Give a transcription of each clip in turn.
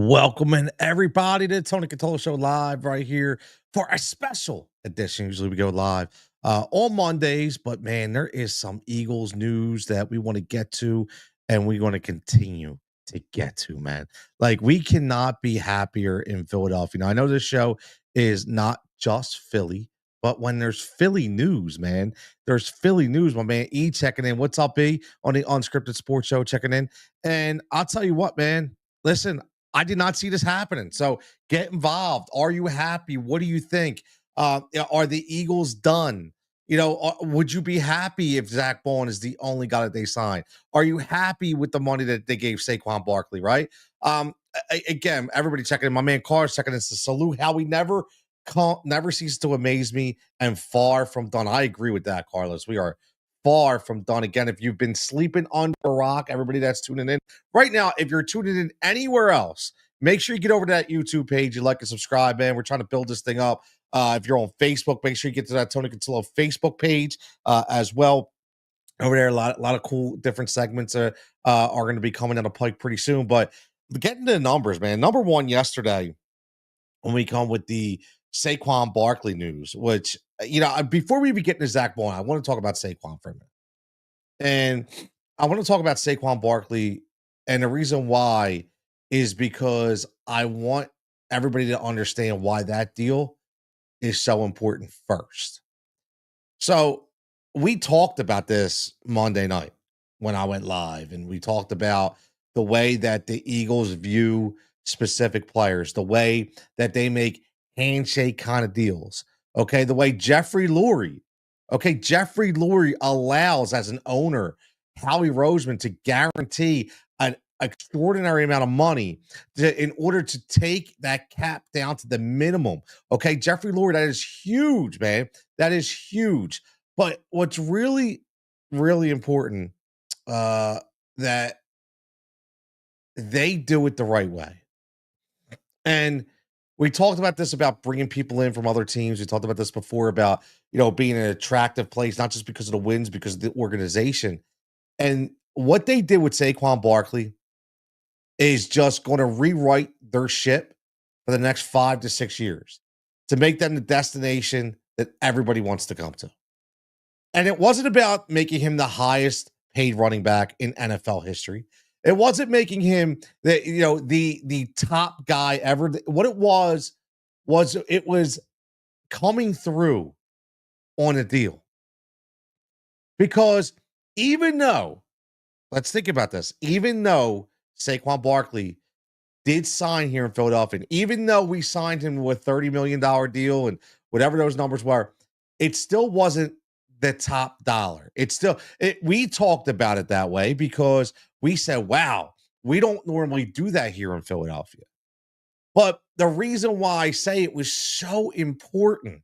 Welcome in everybody to the Tony Cutillo Show live right here for a special edition. Usually we go live on Mondays, but man, there is some Eagles news that we want to get to and we want to continue to get to, man. Like we cannot be happier in Philadelphia. Now, I know this show is not just Philly, but when there's Philly news, man, there's Philly news. My man E checking in. What's up, E? On the Unscripted Sports Show checking in. And I'll tell you what, man. Listen, I did not see this happening. So get involved. Are you happy? What do you think? Are the Eagles done? Would you be happy if Zach Baun is the only guy that they signed? Are you happy with the money that they gave Saquon Barkley, right? Again, everybody checking in. My man Carr's checking in. It's a salute. How he never ceases to amaze me and far from done. I agree with that, Carlos. We are far from done. Again, if you've been sleeping under a rock, everybody that's tuning in right now, if you're tuning in anywhere else, make sure you get over to that YouTube page. You like and subscribe, man. We're trying to build this thing up. If you're on Facebook, make sure you get to that Tony Cutillo Facebook page as well. Over there, a lot of cool different segments are going to be coming down the pike pretty soon. But getting to the numbers, man. Number one yesterday, when we come with the Saquon Barkley news, which, before we even get into Zach Baun, I want to talk about Saquon for a minute. And I want to talk about Saquon Barkley. And the reason why is because I want everybody to understand why that deal is so important first. So we talked about this Monday night when I went live, and we talked about the way that the Eagles view specific players, the way that they make handshake kind of deals. Okay. The way Jeffrey Lurie allows, as an owner, Howie Roseman to guarantee an extraordinary amount of money in order to take that cap down to the minimum. Okay. Jeffrey Lurie, that is huge, man. That is huge. But what's really, really important, that they do it the right way. And we talked about this about bringing people in from other teams. We talked about this before about, being an attractive place, not just because of the wins, because of the organization. And what they did with Saquon Barkley is just going to rewrite their ship for the next 5 to 6 years to make them the destination that everybody wants to come to. And it wasn't about making him the highest paid running back in NFL history. It wasn't making him the top guy ever. What it was coming through on a deal. Because even though, let's think about this, even though Saquon Barkley did sign here in Philadelphia, and even though we signed him with a $30 million deal and whatever those numbers were, it still wasn't the top dollar. We talked about it that way because we said, wow, we don't normally do that here in Philadelphia. But the reason why I say it was so important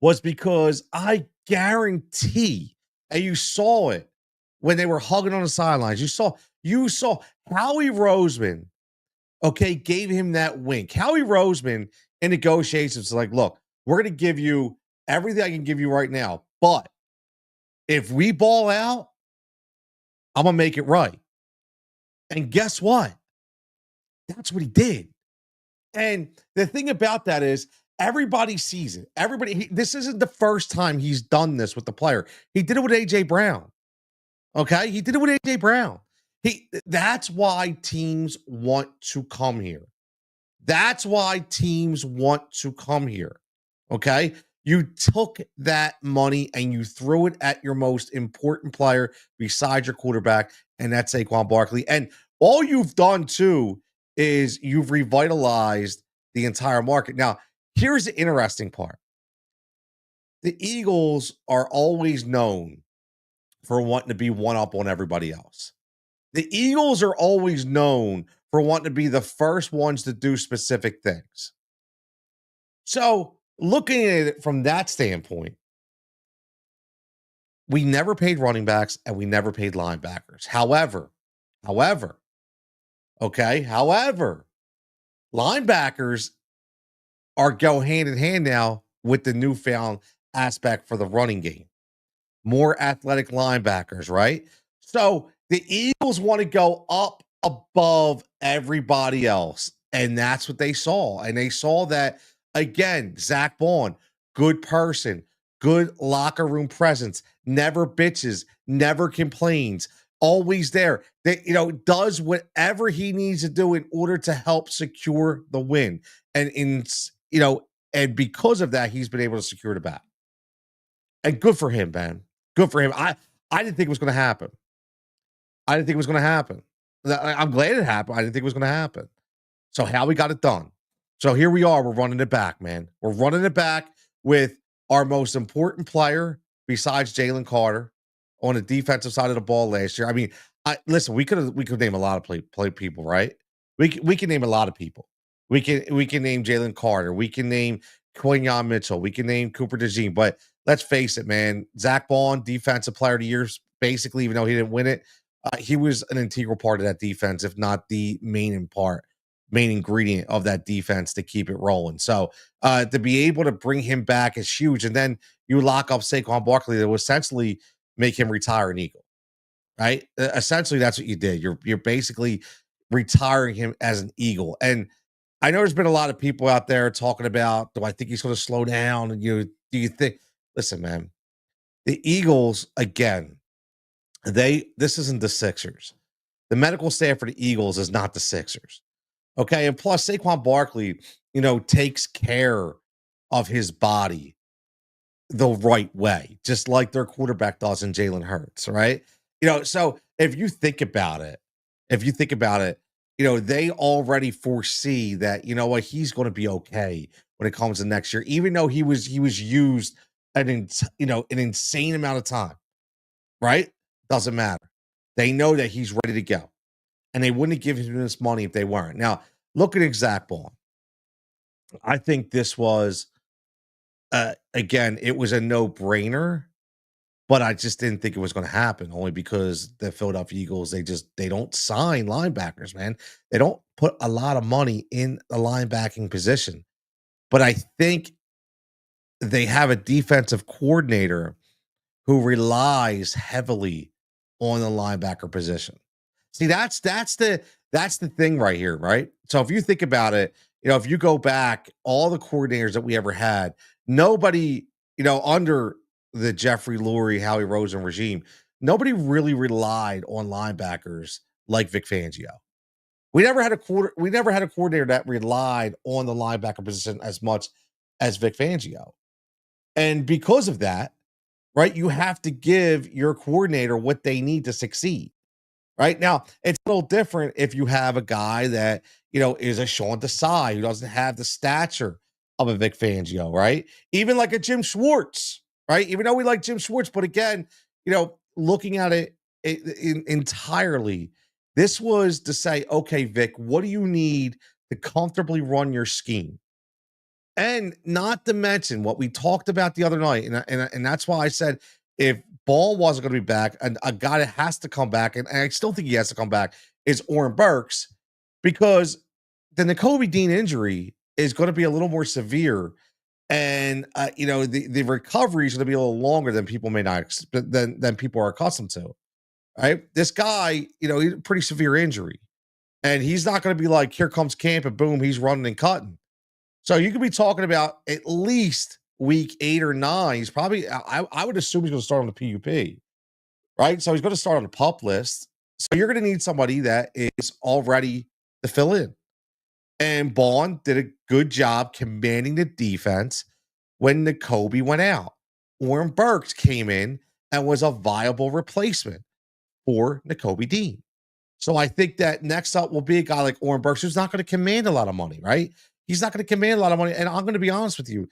was because I guarantee, and you saw it when they were hugging on the sidelines. You saw Howie Roseman, gave him that wink. Howie Roseman in negotiations was like, look, we're going to give you everything I can give you right now. But if we ball out, I'm going to make it right. And guess what? That's what he did. And the thing about that is everybody sees it. This isn't the first time he's done this with the player. He did it with A.J. Brown. Okay? He did it with A.J. Brown. That's why teams want to come here. That's why teams want to come here. Okay? You took that money and you threw it at your most important player besides your quarterback, and that's Saquon Barkley. And all you've done, too, is you've revitalized the entire market. Now, here's the interesting part. The Eagles are always known for wanting to be one up on everybody else. The Eagles are always known for wanting to be the first ones to do specific things. So, looking at it from that standpoint, we never paid running backs and we never paid linebackers. However, linebackers go hand in hand now with the newfound aspect for the running game. More athletic linebackers, right? So the Eagles want to go up above everybody else. And that's what they saw. And they saw that again, Zach Baun, good person, good locker room presence, never bitches, never complains, always there. That does whatever he needs to do in order to help secure the win. And and because of that, he's been able to secure the bat. And good for him, man. Good for him. I didn't think it was going to happen. I didn't think it was going to happen. I'm glad it happened. I didn't think it was going to happen. So Howie got it done. So here we are. We're running it back, man. We're running it back with our most important player besides Jalen Carter on the defensive side of the ball last year. I mean, listen. We could name a lot of play people, right? We can name a lot of people. We can name Jalen Carter. We can name Quinyon Mitchell. We can name Cooper DeJean. But let's face it, man. Zach Baun, defensive player of the year, basically, even though he didn't win it, he was an integral part of that defense, if not the main ingredient of that defense to keep it rolling. So to be able to bring him back is huge. And then you lock up Saquon Barkley that will essentially make him retire an Eagle, right? Essentially, that's what you did. You're basically retiring him as an Eagle. And I know there's been a lot of people out there talking about, do I think he's going to slow down? And do you think? Listen, man, the Eagles again. This isn't the Sixers. The medical staff for the Eagles is not the Sixers. Okay. And plus, Saquon Barkley, takes care of his body the right way, just like their quarterback does in Jalen Hurts, right? So if you think about it, they already foresee that, what, he's going to be okay when it comes to next year, even though he was used an insane amount of time, right? Doesn't matter. They know that he's ready to go. And they wouldn't have given him this money if they weren't. Now, look at Zach Baun. I think this was again, it was a no-brainer, but I just didn't think it was going to happen only because the Philadelphia Eagles, they don't sign linebackers, man. They don't put a lot of money in the linebacking position. But I think they have a defensive coordinator who relies heavily on the linebacker position. See, that's the thing right here, right? So if you think about it, if you go back, all the coordinators that we ever had, nobody, under the Jeffrey Lurie, Howie Rosen regime, nobody really relied on linebackers like Vic Fangio. We never had a coordinator that relied on the linebacker position as much as Vic Fangio. And because of that, right, you have to give your coordinator what they need to succeed. Right now, it's a little different if you have a guy that is a Sean Desai who doesn't have the stature of a Vic Fangio, right? Even like a Jim Schwartz, right? Even though we like Jim Schwartz, but again, looking at it, entirely, this was to say, okay, Vic, what do you need to comfortably run your scheme? And not to mention what we talked about the other night, and that's why I said if Ball wasn't going to be back, and a guy that has to come back, and I still think he has to come back, is Oren Burks, because the Nakobe Dean injury is going to be a little more severe, and the recovery is going to be a little longer than people may not than people are accustomed to. Right, this guy, he's a pretty severe injury, and he's not going to be like, here comes camp, and boom, he's running and cutting. So you could be talking about at least week 8 or 9. He's probably, I would assume he's going to start on the PUP, right? So he's going to start on the pup list. So you're going to need somebody that is all ready to fill in. And Baun did a good job commanding the defense when Nakobe went out. Warren Burks came in and was a viable replacement for Nakobe Dean. So I think that next up will be a guy like Oren Burks, who's not going to command a lot of money, right? He's not going to command a lot of money. And I'm going to be honest with you.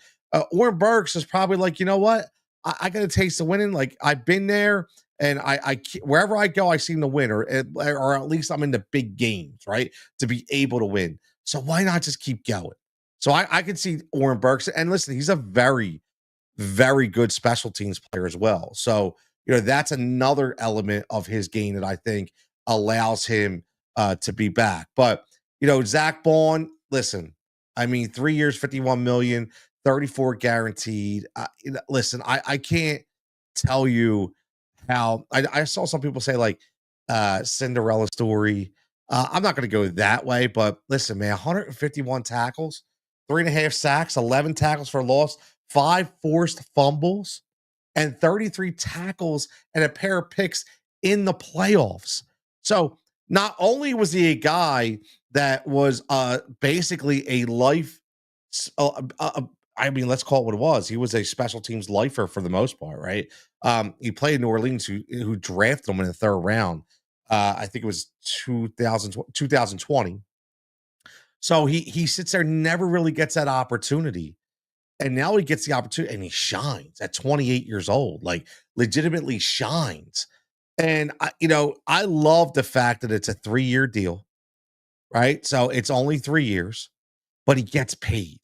Oren Burks is probably like, you know what? I got a taste of winning. Like, I've been there, and wherever I go, I seem to win, or at least I'm in the big games, right? To be able to win. So why not just keep going? So I can see Oren Burks. And listen, he's a very, very good special teams player as well. So, that's another element of his game that I think allows him to be back. But, Zach Baun, listen, I mean, 3 years, 51 million, 34 guaranteed. Listen, I can't tell you how I saw some people say like Cinderella story. I'm not going to go that way, but listen, man, 151 tackles, 3.5 sacks, 11 tackles for loss, 5 forced fumbles, and 33 tackles and a pair of picks in the playoffs. So not only was he a guy that was basically a life, I mean, let's call it what it was. He was a special teams lifer for the most part, right? He played in New Orleans, who drafted him in the third round. I think it was 2020. So he sits there, never really gets that opportunity, and now he gets the opportunity, and he shines at 28 years old, like legitimately shines. And I love the fact that it's a 3-year deal, right? So it's only 3 years, but he gets paid.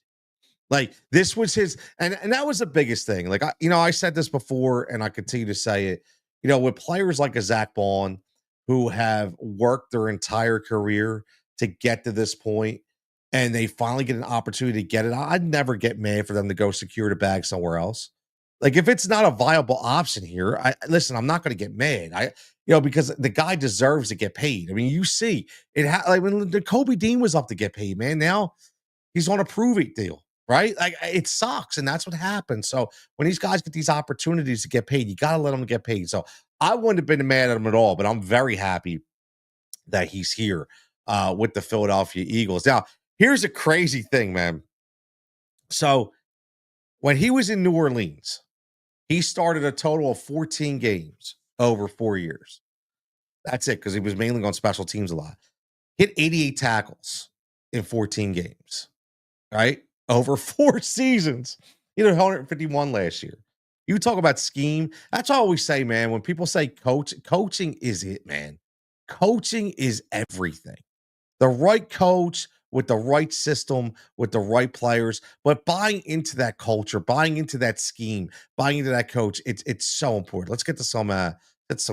Like this was his, and that was the biggest thing. Like I said this before, and I continue to say it. With players like a Zach Baun, who have worked their entire career to get to this point, and they finally get an opportunity to get it, I'd never get mad for them to go secure the bag somewhere else. Like if it's not a viable option here, I listen. I'm not going to get mad. Because the guy deserves to get paid. I mean, you see it. Like when the Kobe Dean was up to get paid, man. Now he's on a prove it deal, right? Like it sucks, and that's what happens. So when these guys get these opportunities to get paid, you got to let them get paid. So I wouldn't have been mad at him at all, but I'm very happy that he's here with the Philadelphia Eagles. Now, here's a crazy thing, man. So when he was in New Orleans, he started a total of 14 games over 4 years. That's it, because he was mainly on special teams a lot. Hit 88 tackles in 14 games. Right? Over 4 seasons. He did 151 last year. You talk about scheme. That's all I always say, man. When people say coaching is it, man. Coaching is everything. The right coach with the right system, with the right players, but buying into that culture, buying into that scheme, buying into that coach, it's so important. Let's get to some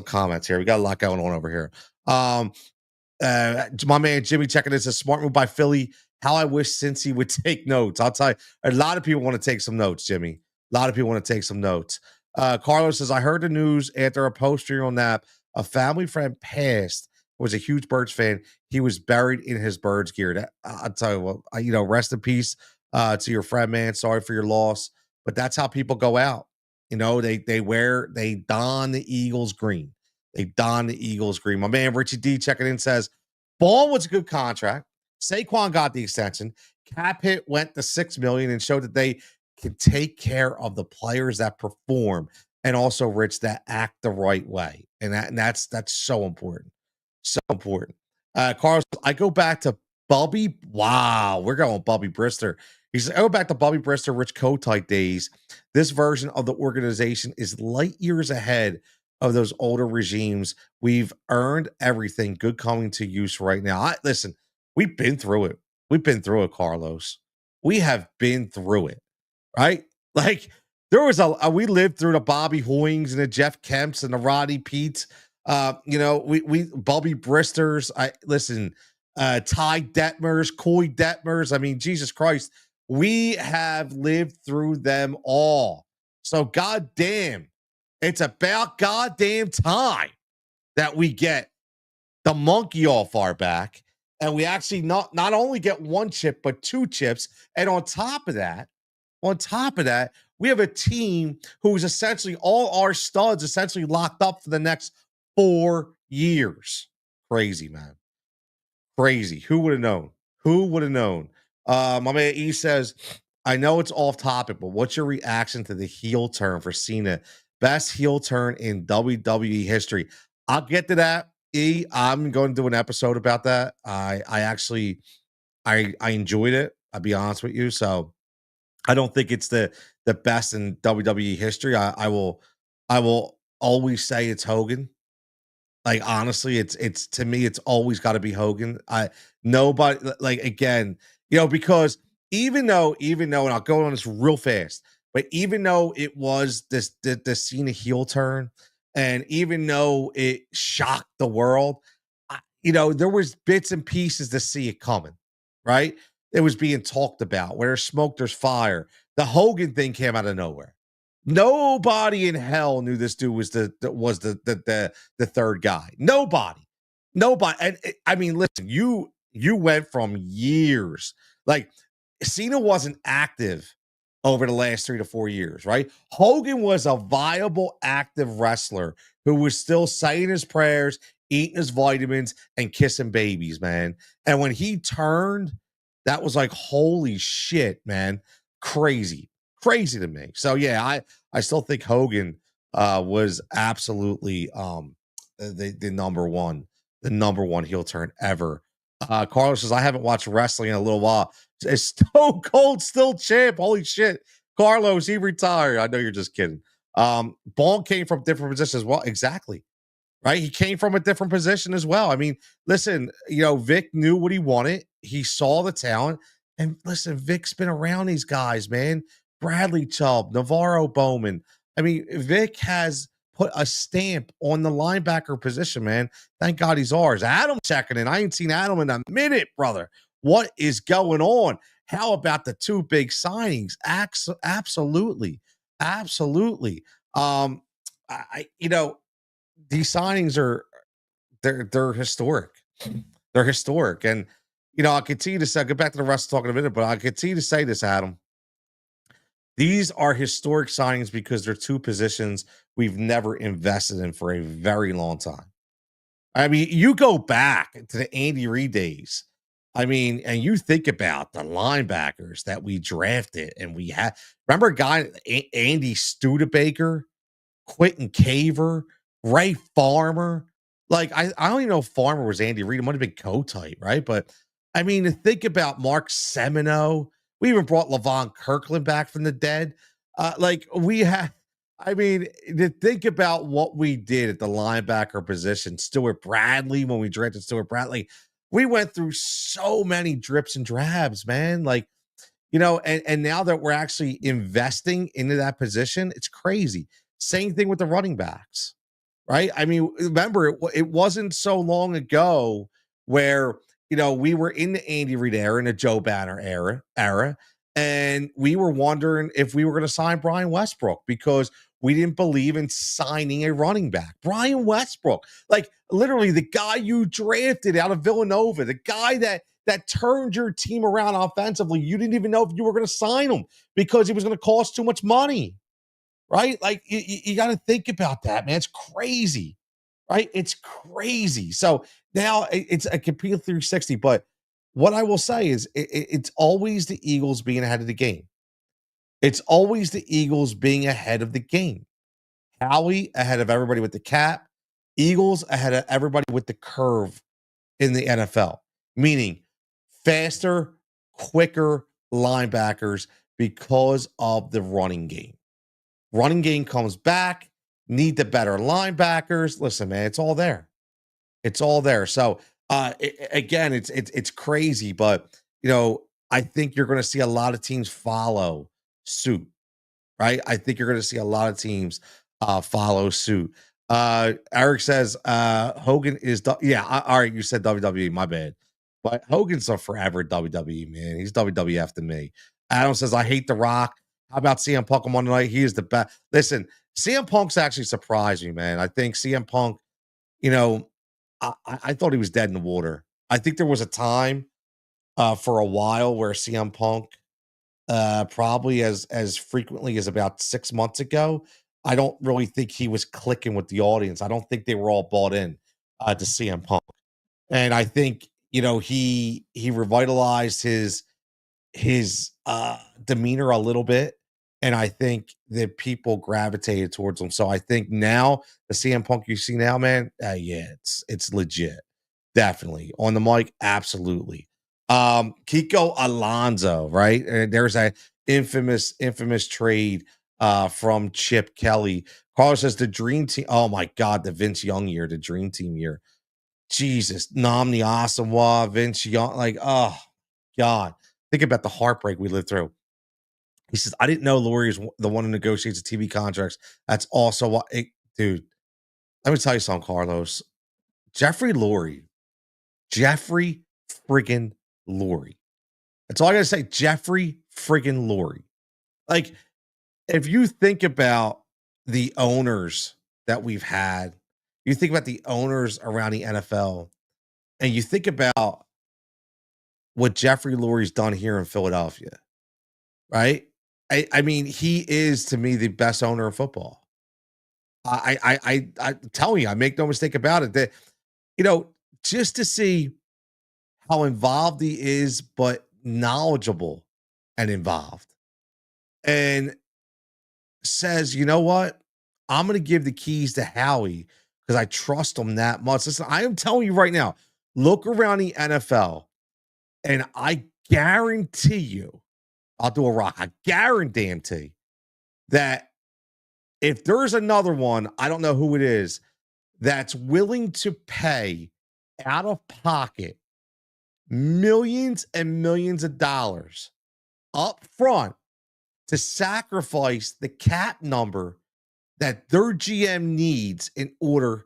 comments here. We got a lot going on over here. My man Jimmy checking this, a smart move by Philly. How I wish Cincy would take notes. I'll tell you, a lot of people want to take some notes, Jimmy. A lot of people want to take some notes. Carlos says, I heard the news after a poster on that. A family friend passed, was a huge Birds fan. He was buried in his Birds gear. I'll tell you what, rest in peace to your friend, man. Sorry for your loss. But that's how people go out. They don the Eagles green. They don the Eagles green. My man Richie D checking in says, Ball was a good contract. Saquon got the extension. Cap hit went to $6 million and showed that they can take care of the players that perform, and also Rich that act the right way. And that's so important. So important. Carlos, I go back to Bubby. Wow, we're going Bubby Brister. He said, I go back to Bubby Brister, Rich Kotite days. This version of the organization is light years ahead of those older regimes. We've earned everything good coming to use right now. Listen, we've been through it. We've been through it, Carlos. We have been through it, right? Like there was we lived through the Bobby Hoyings and the Jeff Kemps and the Roddy Peets. We Bubby Bristers. Ty Detmers, Coy Detmers. I mean, Jesus Christ, we have lived through them all. So goddamn, it's about goddamn time that we get the monkey off our back, and we actually not only get one chip but 2 chips. And on top of that, we have a team who's essentially all our studs essentially locked up for the next 4 years. Crazy, man. Crazy. Who would have known? Who would have known? My man E says, I know it's off topic, but what's your reaction to the heel turn for Cena? Best heel turn in WWE history. I'll get to that. E, I'm going to do an episode about that. I actually I enjoyed it. I'll be honest with you. So I don't think it's the best in WWE history. I will always say it's Hogan. Like honestly, it's to me, it's always got to be Hogan. Nobody like again, because even though, and I'll go on this real fast, but even though it was the Cena heel turn, and even though it shocked the world, there was bits and pieces to see it coming, right? It was being talked about. Where there's smoke, there's fire. The Hogan thing came out of nowhere. Nobody in hell knew this dude was the third guy. Nobody. Nobody, and I mean, listen, you went from years like Cena wasn't active over the last 3 to 4 years, right? Hogan was a viable, active wrestler who was still saying his prayers, eating his vitamins, and kissing babies, man. And when he turned, that was like, holy shit, man, crazy, crazy to me. So yeah, I still think Hogan was absolutely the number one heel turn ever. Carlos says, I haven't watched wrestling in a little while. Is Stone Cold still champ? Holy shit. Carlos, he retired. I know you're just kidding. Baun came from different positions as well. Exactly. Right. He came from a different position as well. I mean, listen, Vic knew what he wanted. He saw the talent. And listen, Vic's been around these guys, man. Bradley Chubb, Navarro Bowman. I mean, Vic has put a stamp on the linebacker position, man. Thank God he's ours. Adam checking in. I ain't seen Adam in a minute, brother. What is going on? How about the two big signings? Absolutely. Absolutely. These signings are they're historic. They're historic. And I'll continue to say, I'll get back to the rest talking in a minute, but I'll continue to say this, Adam. These are historic signings because they're two positions we've never invested in for a very long time. I mean, you go back to the Andy Reid days. I mean, and you think about the linebackers that we drafted and we had. Remember a guy, Andy Studebaker, Quentin Caver, Ray Farmer. Like, I don't even know if Farmer was Andy Reid. It might have been co-type, right? But I mean, to think about Mark Semino. We even brought Levon Kirkland back from the dead. Like we had, I mean, to think about what we did at the linebacker position, Stuart Bradley, when we drafted Stuart Bradley, we went through so many drips and drabs, man. Like, and now that we're actually investing into that position, it's crazy. Same thing with the running backs, right? I mean, remember, it wasn't so long ago where, we were in the Andy Reid era, in the Joe Banner era, and we were wondering if we were going to sign Brian Westbrook because we didn't believe in signing a running back. Brian Westbrook, like literally the guy you drafted out of Villanova, the guy that turned your team around offensively. You didn't even know if you were going to sign him because he was going to cost too much money, right? Like you got to think about that, man. It's crazy, right? It's crazy. So now it's a complete 360. But what I will say is it's always the Eagles being ahead of the game. It's always the Eagles being ahead of the game. Howie ahead of everybody with the cap. Eagles ahead of everybody with the curve in the NFL, meaning faster, quicker linebackers because of the running game. Running game comes back, need the better linebackers. Listen, man, it's all there. It's all there. So again, it's crazy, but I think you're going to see a lot of teams follow suit, right? I think you're going to see a lot of teams follow suit. Eric says Hogan is all right. You said WWE, my bad. But Hogan's a forever WWE man. He's WWF to me. Adam says I hate The Rock. How about CM Punk on Monday night? He is the best. Listen, CM Punk's actually surprised me, man. I think CM Punk, you know, I thought he was dead in the water. I think there was a time for a while where CM Punk probably as frequently as about 6 months ago. I don't really think he was clicking with the audience. I don't think they were all bought in to CM Punk. And I think, he revitalized his demeanor a little bit. And I think that people gravitated towards him. So I think now the CM Punk you see now, man, yeah, it's legit. Definitely. On the mic, absolutely. Kiko Alonso, right? And there's a infamous trade from Chip Kelly. Carlos says the dream team. Oh my god, the Vince Young year, the dream team year. Jesus, Namni Asamoah, Vince Young, like, oh God. Think about the heartbreak we lived through. He says, I didn't know Laurie is the one who negotiates the TV contracts. That's also what dude. Let me tell you something, Carlos. Jeffrey Lurie. Jeffrey friggin' Lurie. That's all I gotta say. Jeffrey friggin' Lurie. Like, if you think about the owners that we've had, you think about the owners around the NFL. and you think about what Jeffrey Lurie's done here in Philadelphia, right? I mean, he is to me the best owner of football. I tell you, I make no mistake about it. That you know, just to see how involved he is, but knowledgeable and involved, and says, you know what, I'm going to give the keys to Howie because I trust him that much. Listen, I am telling you right now, look around the NFL, and I guarantee you, I'll do a rock. I guarantee that if there's another one, I don't know who it is, that's willing to pay out of pocket millions and millions of dollars up front to sacrifice the cap number that their GM needs in order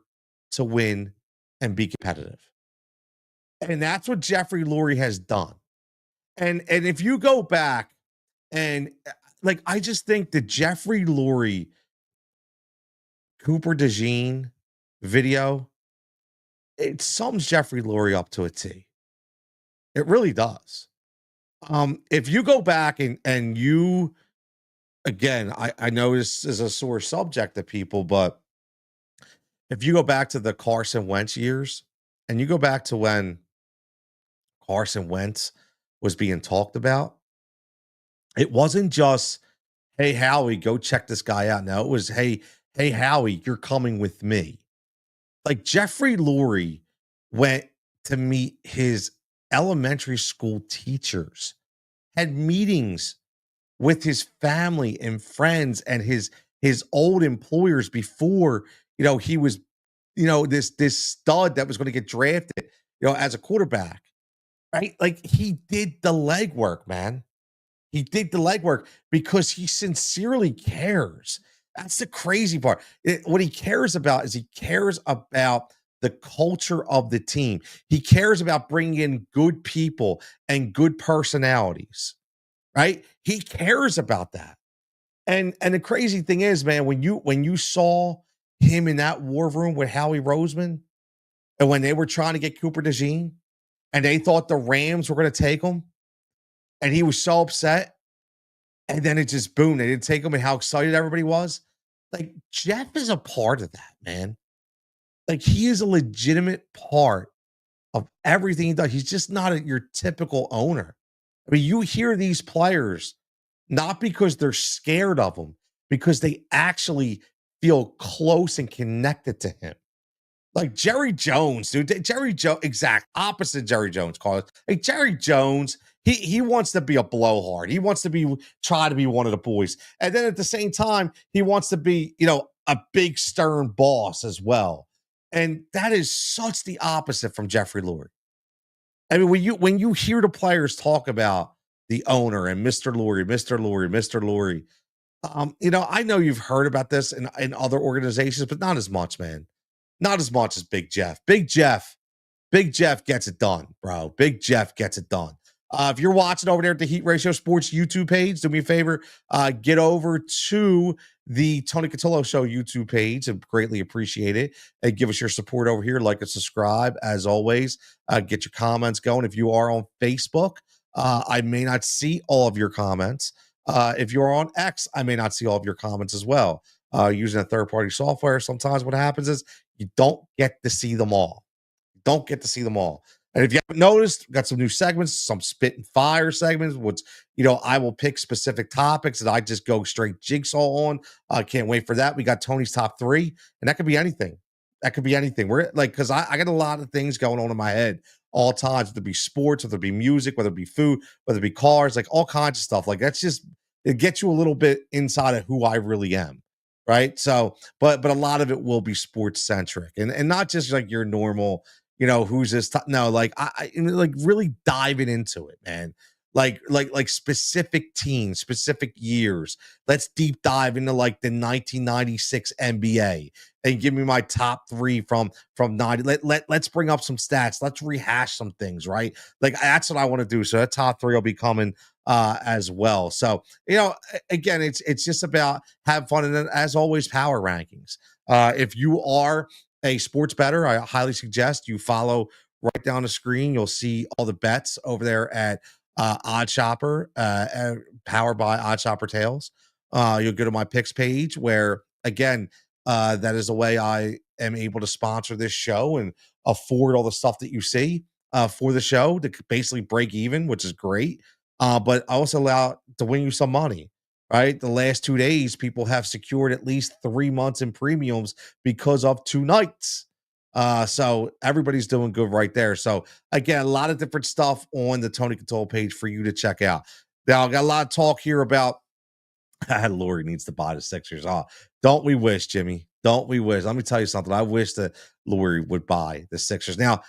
to win and be competitive. And that's what Jeffrey Lurie has done. And if you go back and like I just think the Jeffrey Lurie Cooper DeJean video, it sums Jeffrey Lurie up to a T. It really does. If you go back and you again, I know this is a sore subject to people, but if you go back to the Carson Wentz years and you go back to when Carson Wentz was being talked about, it wasn't just, hey, Howie, go check this guy out. No, it was, hey, Howie, you're coming with me. Like Jeffrey Lurie went to meet his elementary school teachers, had meetings with his family and friends and his old employers before, he was, this stud that was going to get drafted, as a quarterback, right? Like he did the legwork, man. He did the legwork because he sincerely cares. That's the crazy part. What he cares about is he cares about the culture of the team. He cares about bringing in good people and good personalities, right? He cares about that. And the crazy thing is, man, when you saw him in that war room with Howie Roseman, and when they were trying to get Cooper DeJean, and they thought the Rams were going to take him, and he was so upset, and then it just boom, they didn't take him, and how excited everybody was. Like Jeff is a part of that, man. Like he is a legitimate part of everything he does. He's just not your typical owner. I mean, you hear these players not because they're scared of him, because they actually feel close and connected to him. Like Jerry Jones, dude. Jerry Jones, exact opposite Jerry Jones, Carlos. Like Jerry Jones, he wants to be a blowhard. He wants to try to be one of the boys. And then at the same time, he wants to be, a big stern boss as well. And that is such the opposite from Jeffrey Lurie. I mean, when you hear the players talk about the owner and Mr. Lurie, Mr. Lurie, Mr. Lurie, I know you've heard about this in other organizations, but not as much, man. Not as much as Big Jeff. Big Jeff gets it done, bro. Big Jeff gets it done. If you're watching over there at the Heat Ratio Sports YouTube page, do me a favor, get over to the Tony Cutillo Show YouTube page. I greatly appreciate it. And give us your support over here. Like and subscribe, as always. Get your comments going. If you are on Facebook, I may not see all of your comments. If you're on X, I may not see all of your comments as well. Using a third-party software, sometimes what happens is you don't get to see them all. Don't get to see them all. And if you haven't noticed, we've got some new segments, some spit and fire segments, which, I will pick specific topics that I just go straight jigsaw on. I can't wait for that. We got Tony's top 3, and that could be anything. That could be anything. We're like, because I got a lot of things going on in my head all times, whether it be sports, whether it be music, whether it be food, whether it be cars, like all kinds of stuff. Like that's just, it gets you a little bit inside of who I really am. Right. So, but a lot of it will be sports centric and not just like your normal, who's this? No, like I like really diving into it, man. Like specific teams, specific years. Let's deep dive into like the 1996 NBA and give me my top 3 from 90. Let's bring up some stats. Let's rehash some things, right? Like that's what I want to do. So that top 3 will be coming as well. So, again, it's just about have fun. And then as always, power rankings. If you are a sports bettor, I highly suggest you follow right down the screen, you'll see all the bets over there at Odd Shopper, powered by Odd Shopper Tales. You'll go to my picks page where, again, that is the way I am able to sponsor this show and afford all the stuff that you see for the show to basically break even, which is great. But I also allow to win you some money. Right, the last 2 days, people have secured at least 3 months in premiums because of 2 nights. So everybody's doing good right there. So again, a lot of different stuff on the Tony Cutillo page for you to check out. Now, I got a lot of talk here about Lori needs to buy the Sixers. Oh, don't we wish, Jimmy? Don't we wish? Let me tell you something. I wish that Lori would buy the Sixers. Now,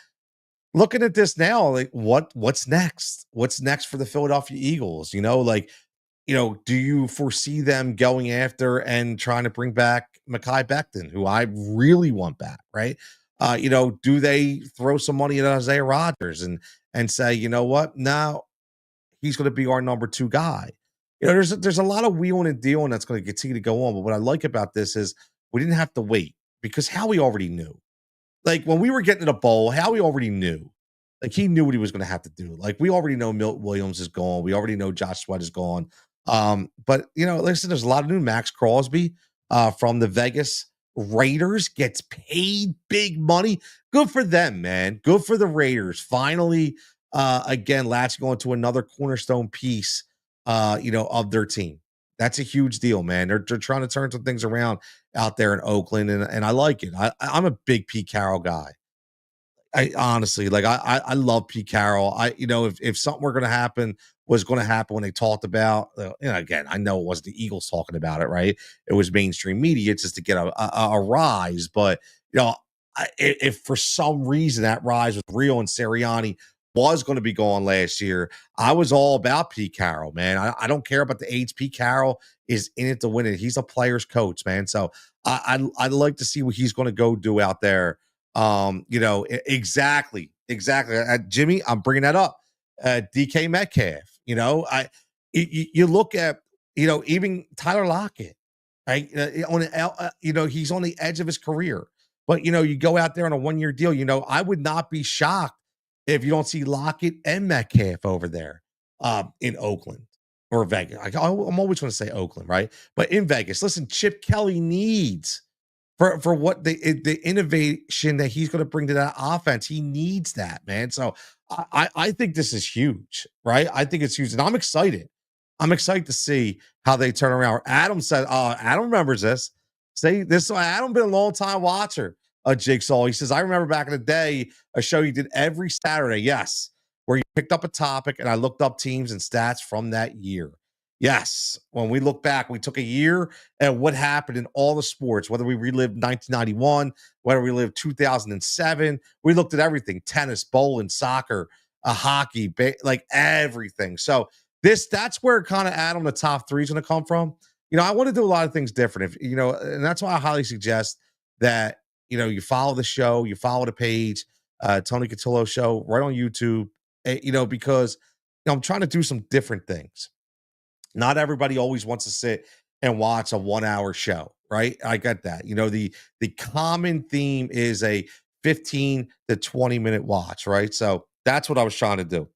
looking at this now, like what's next? What's next for the Philadelphia Eagles? Do you foresee them going after and trying to bring back Mekhi Becton, who I really want back, right? Do they throw some money at Isaiah Rodgers and say, you know what? Now he's going to be our number two guy. There's a lot of wheeling and dealing that's going to continue to go on. But what I like about this is we didn't have to wait because Howie already knew. Like when we were getting to the bowl, Howie already knew. Like he knew what he was going to have to do. Like we already know Milt Williams is gone. We already know Josh Sweat is gone. But listen, there's a lot of new. Max Crosby from the Vegas Raiders gets paid big money. Good for them, man. Good for the Raiders. Finally, again, latching on to another cornerstone piece, of their team. That's a huge deal, man. They're trying to turn some things around out there in Oakland, and I like it. I'm a big Pete Carroll guy. I honestly like I love Pete Carroll. If something were going to happen was going to happen when they talked about again, I know it wasn't the Eagles talking about it, right? It was mainstream media just to get a rise, but if for some reason that rise was real and Sirianni was going to be gone last year, I was all about Pete Carroll, man. I don't care about the age. Pete Carroll is in it to win it. He's a player's coach, man. So I'd like to see what he's going to go do out there. Exactly. Jimmy, I'm bringing that up. DK Metcalf. You look at even Tyler Lockett, right? He's on the edge of his career, but you go out there on a 1-year deal. I would not be shocked if you don't see Lockett and Metcalf over there in Oakland or Vegas. I'm always going to say Oakland, right? But in Vegas, listen, Chip Kelly needs for what the innovation that he's going to bring to that offense. He needs that, man. So I think this is huge, right? I think it's huge, and I'm excited. I'm excited to see how they turn around. Adam said, Adam remembers this. Say this. Adam been a long time watcher of Jigsaw. He says, I remember back in the day, a show you did every Saturday. Yes, where you picked up a topic and I looked up teams and stats from that year. Yes, when we look back, we took a year and what happened in all the sports, whether we relived 1991, whether we lived 2007, we looked at everything: tennis, bowling, soccer, hockey, like everything. So that's where kind of Adam, the top three is going to come from. I want to do a lot of things different. And that's why I highly suggest that you follow the show, you follow the page, Tony Cutillo Show, right on YouTube. Because I'm trying to do some different things. Not everybody always wants to sit and watch a 1-hour show, right? I get that. The common theme is a 15 to 20-minute watch, right? So that's what I was trying to do.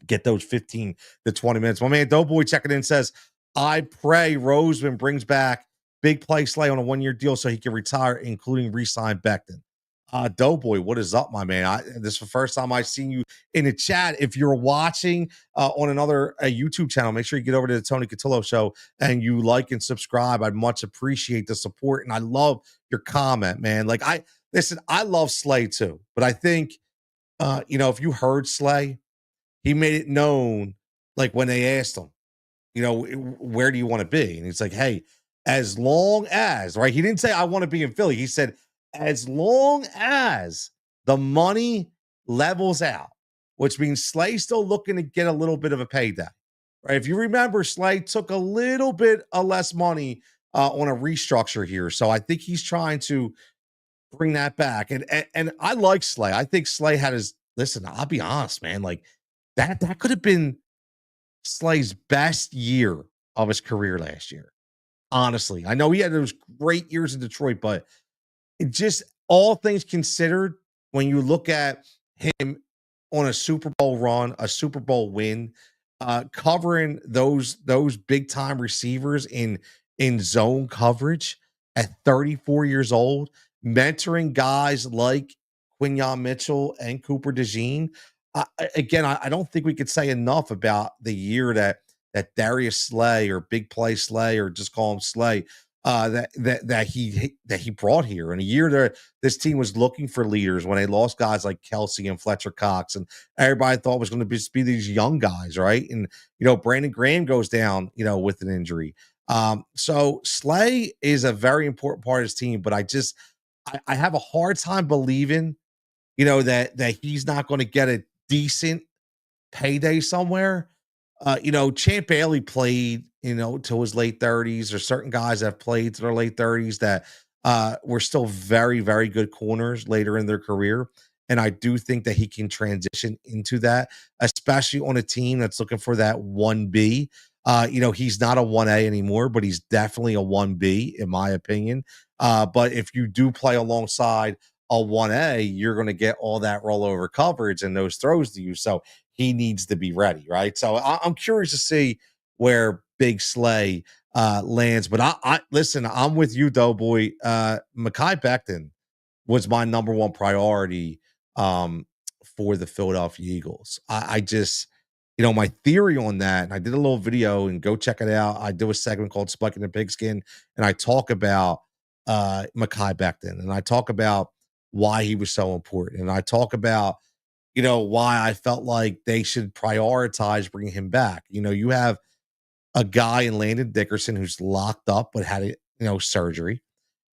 Get those 15 to 20 minutes. My man Doughboy checking in says, I pray Roseman brings back Big Play Slay on a 1-year deal so he can retire, including re-sign Becton. Doughboy, what is up, my man? This is the first time I've seen you in the chat. If you're watching on another YouTube channel, make sure you get over to the Tony Cutillo Show and you like and subscribe. I'd much appreciate the support, and I love your comment, man. Like I love Slay too, but I think if you heard Slay, he made it known, like when they asked him, where do you want to be? And he's like, hey, as long as, right? He didn't say I want to be in Philly. He said, as long as the money levels out, which means Slay's still looking to get a little bit of a payday, right? If you remember, Slay took a little bit of less money on a restructure here. So I think he's trying to bring that back. And I like Slay. I think Slay had listen, I'll be honest, man, like that could have been Slay's best year of his career last year. Honestly, I know he had those great years in Detroit, but it just, all things considered, when you look at him on a Super Bowl run, a Super Bowl win, covering those big time receivers in zone coverage at 34 years old, mentoring guys like Quinyon Mitchell and Cooper DeJean. Again, I don't think we could say enough about the year that Darius Slay or Big Play Slay or just call him Slay that he brought here in a year that this team was looking for leaders when they lost guys like Kelsey and Fletcher Cox, and everybody thought was going to be these young guys, right? And Brandon Graham goes down, with an injury. So Slay is a very important part of his team, but I have a hard time believing, that he's not going to get a decent payday somewhere. Champ Bailey played, till his late 30s. There's certain guys that have played to their late 30s that were still very, very good corners later in their career. And I do think that he can transition into that, especially on a team that's looking for that 1B. He's not a 1A anymore, but he's definitely a 1B, in my opinion. But if you do play alongside a 1A, you're going to get all that rollover coverage and those throws to you. So he needs to be ready, right? So I'm curious to see where Big Slay lands. But I listen, I'm with you, Doughboy. Mekhi Becton was my number one priority for the Philadelphia Eagles. I just, my theory on that, and I did a little video, and go check it out. I do a segment called Spucking the Pigskin, and I talk about Mekhi Becton, and I talk about why he was so important, and I talk about why I felt like they should prioritize bringing him back. You have a guy in Landon Dickerson who's locked up but had surgery.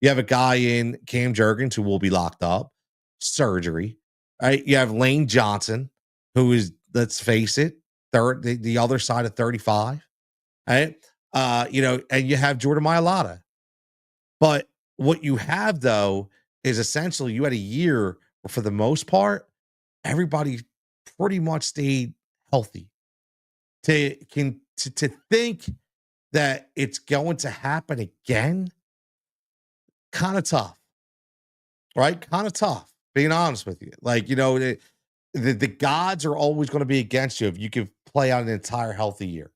You have a guy in Cam Jurgens who will be locked up, surgery. Right? You have Lane Johnson, who is, let's face it, the other side of 35. Right? And you have Jordan Mailata. But what you have, though, is essentially you had a year where, for the most part, everybody pretty much stayed healthy. To think that it's going to happen again, kind of tough, right? Kind of tough, being honest with you. Like, the gods are always going to be against you if you can play out an entire healthy year.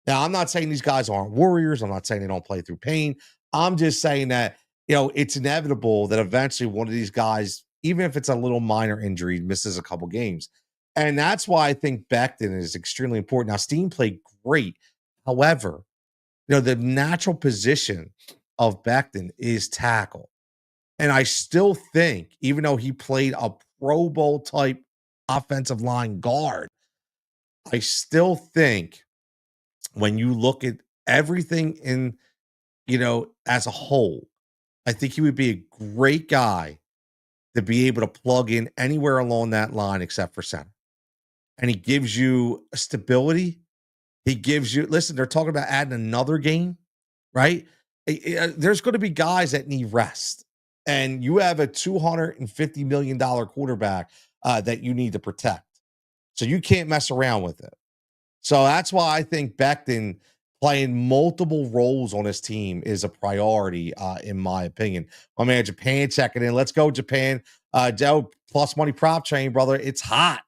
Now, I'm not saying these guys aren't warriors. I'm not saying they don't play through pain. I'm just saying that, it's inevitable that eventually one of these guys, even if it's a little minor injury, misses a couple games. And that's why I think Becton is extremely important. Now, Steen played great. However, the natural position of Becton is tackle. And I still think, even though he played a Pro Bowl type offensive line guard, I still think when you look at everything in, as a whole, I think he would be a great guy to be able to plug in anywhere along that line except for center. And he gives you stability. He gives you, listen, they're talking about adding another game, right? There's going to be guys that need rest. And you have a $250 million quarterback that you need to protect. So you can't mess around with it. So that's why I think Becton playing multiple roles on his team is a priority, in my opinion. My man, Japan checking in. Let's go, Japan. Joe, plus money prop train, brother. It's hot.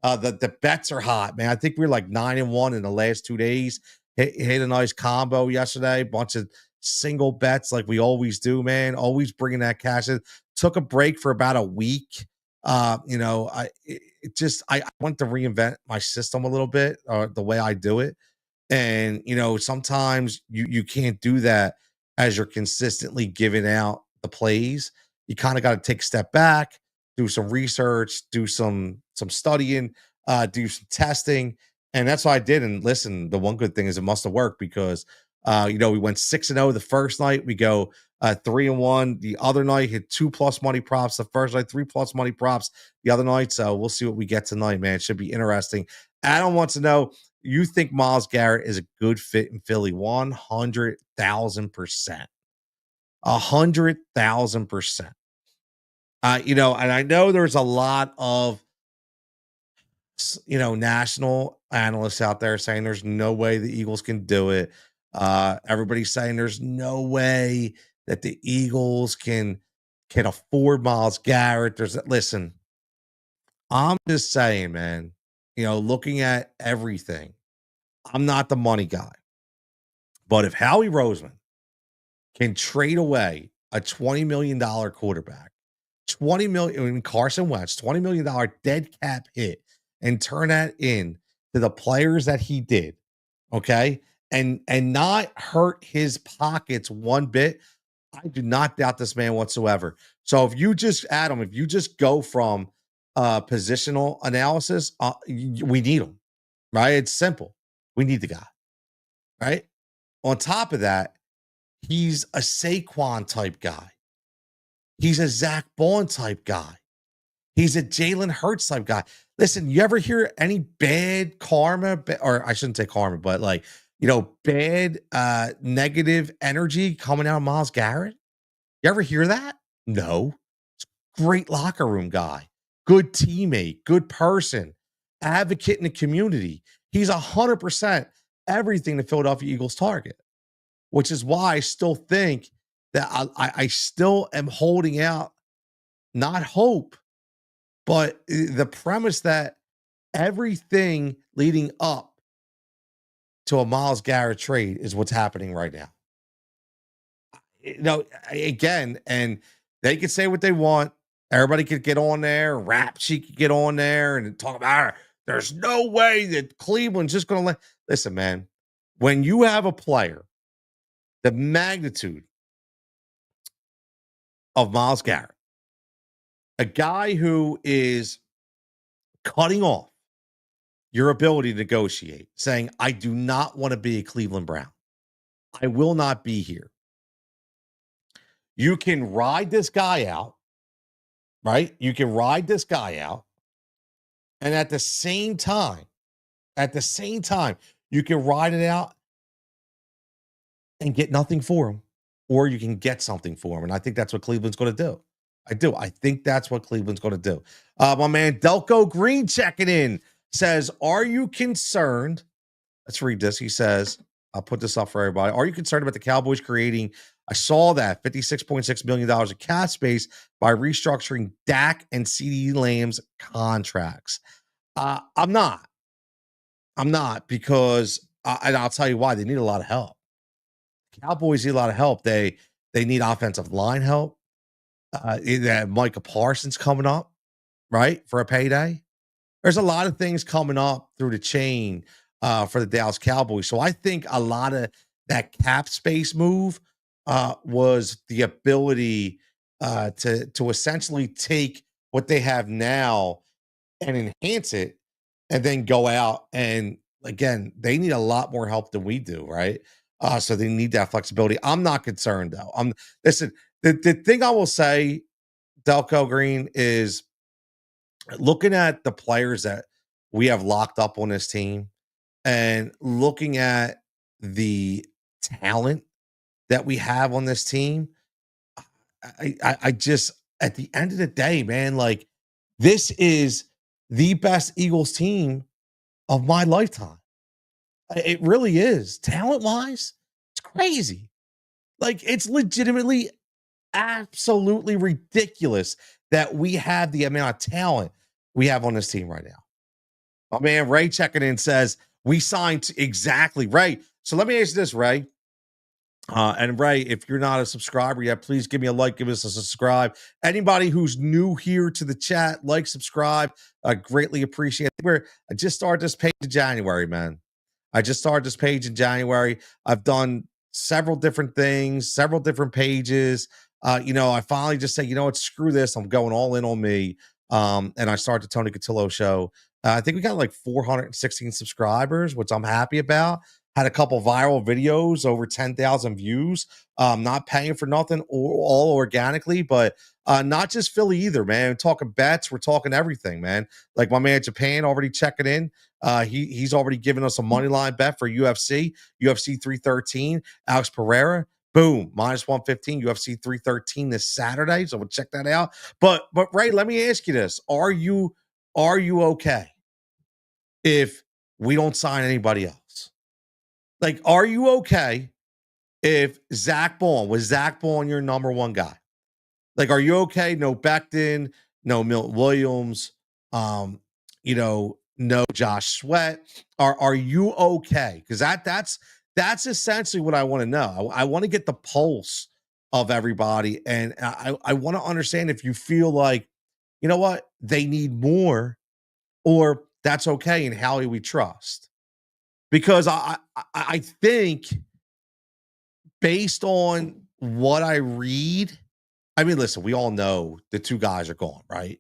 The bets are hot, man. I think we are like 9-1 in the last 2 days. Hit a nice combo yesterday. Bunch of single bets like we always do, man. Always bringing that cash in. Took a break for about a week. I want to reinvent my system a little bit, the way I do it. And sometimes you can't do that as you're consistently giving out the plays. You kind of got to take a step back, do some research, do some studying, do some testing. And that's what I did. And listen, the one good thing is it must have worked because we went 6-0 the first night. We go 3-1 the other night, hit 2+ money props the first night, 3+ money props the other night. So we'll see what we get tonight, man. It should be interesting. Adam wants to know, you think Myles Garrett is a good fit in Philly? 100,000%. 100,000%. And I know there's a lot of national analysts out there saying there's no way the Eagles can do it. Everybody's saying there's no way that the Eagles can afford Myles Garrett. Listen, I'm just saying, man, looking at everything, I'm not the money guy. But if Howie Roseman can trade away a $20 million quarterback, 20 million in Carson Wentz, $20 million dead cap hit, and turn that in to the players that he did, okay, and not hurt his pockets one bit, I do not doubt this man whatsoever. So if you just Adam, if you just go from positional analysis, we need him, right? It's simple. We need the guy, right? On top of that, he's a Saquon type guy. He's a Zach Baun type guy. He's a Jalen Hurts type guy. Listen, you ever hear any bad karma, or I shouldn't say karma, but like, bad negative energy coming out of Myles Garrett? You ever hear that? No. Great locker room guy, good teammate, good person, advocate in the community. He's 100% everything the Philadelphia Eagles target, which is why I still think that I still am holding out, not hope, but the premise that everything leading up to a Myles Garrett trade is what's happening right now. Again, and they could say what they want. Everybody could get on there, rap sheet could get on there and talk about there's no way that Cleveland's just gonna listen, man. When you have a player, the magnitude of Myles Garrett, a guy who is cutting off your ability to negotiate, saying, I do not want to be a Cleveland Brown. I will not be here. You can ride this guy out, right? You can ride this guy out. And at the same time, you can ride it out and get nothing for him, or you can get something for him. And I think that's what Cleveland's going to do. I do. I think that's what Cleveland's going to do. My man Delco Green checking in says, are you concerned? Let's read this. He says, I'll put this up for everybody. Are you concerned about the Cowboys creating, I saw that, $56.6 million of cap space by restructuring Dak and CeeDee Lamb's contracts? I'm not. Because, and I'll tell you why, they need a lot of help. Cowboys need a lot of help. They need offensive line help. That Micah Parsons coming up, right, for a payday. There's a lot of things coming up through the chain for the Dallas Cowboys. So I think a lot of that cap space move was the ability to essentially take what they have now and enhance it, and then go out and, again, they need a lot more help than we do, right? So they need that flexibility. I'm not concerned though. Listen. The thing I will say, Delco Green, is looking at the players that we have locked up on this team and looking at the talent that we have on this team. I just, at the end of the day, man, like, this is the best Eagles team of my lifetime. It really is. Talent wise, it's crazy. Like, it's legitimately absolutely ridiculous that we have the amount of talent we have on this team right now. My man Ray checking in says, we signed exactly right. So let me ask you this, Ray. And Ray, if you're not a subscriber yet, please give me a like, give us a subscribe. Anybody who's new here to the chat, like, subscribe. I greatly appreciate it. I just started this page in January, man. I've done several different things, several different pages. I finally just say, you know what, screw this. I'm going all in on me. And I started the Tony Cutillo show. I think we got like 416 subscribers, which I'm happy about. Had a couple viral videos, over 10,000 views. Not paying for nothing, all organically, but not just Philly either, man. We're talking bets, we're talking everything, man. Like my man Japan already checking in. He's already given us a money line bet for UFC 313. Alex Pereira, boom, -115. UFC 313 this Saturday, so we'll check that out. But Ray, let me ask you this: Are you okay if we don't sign anybody else? Like, are you okay if Zach Baun your number one guy? Like, are you okay? No Becton, no Milton Williams, Um, no Josh Sweat. Are you okay? Because that's essentially what I want to know. I want to get the pulse of everybody, and I want to understand if you feel like, you know what, they need more, or that's okay, and Howie we trust. Because I think based on what I read, I mean, listen, we all know the two guys are gone, right?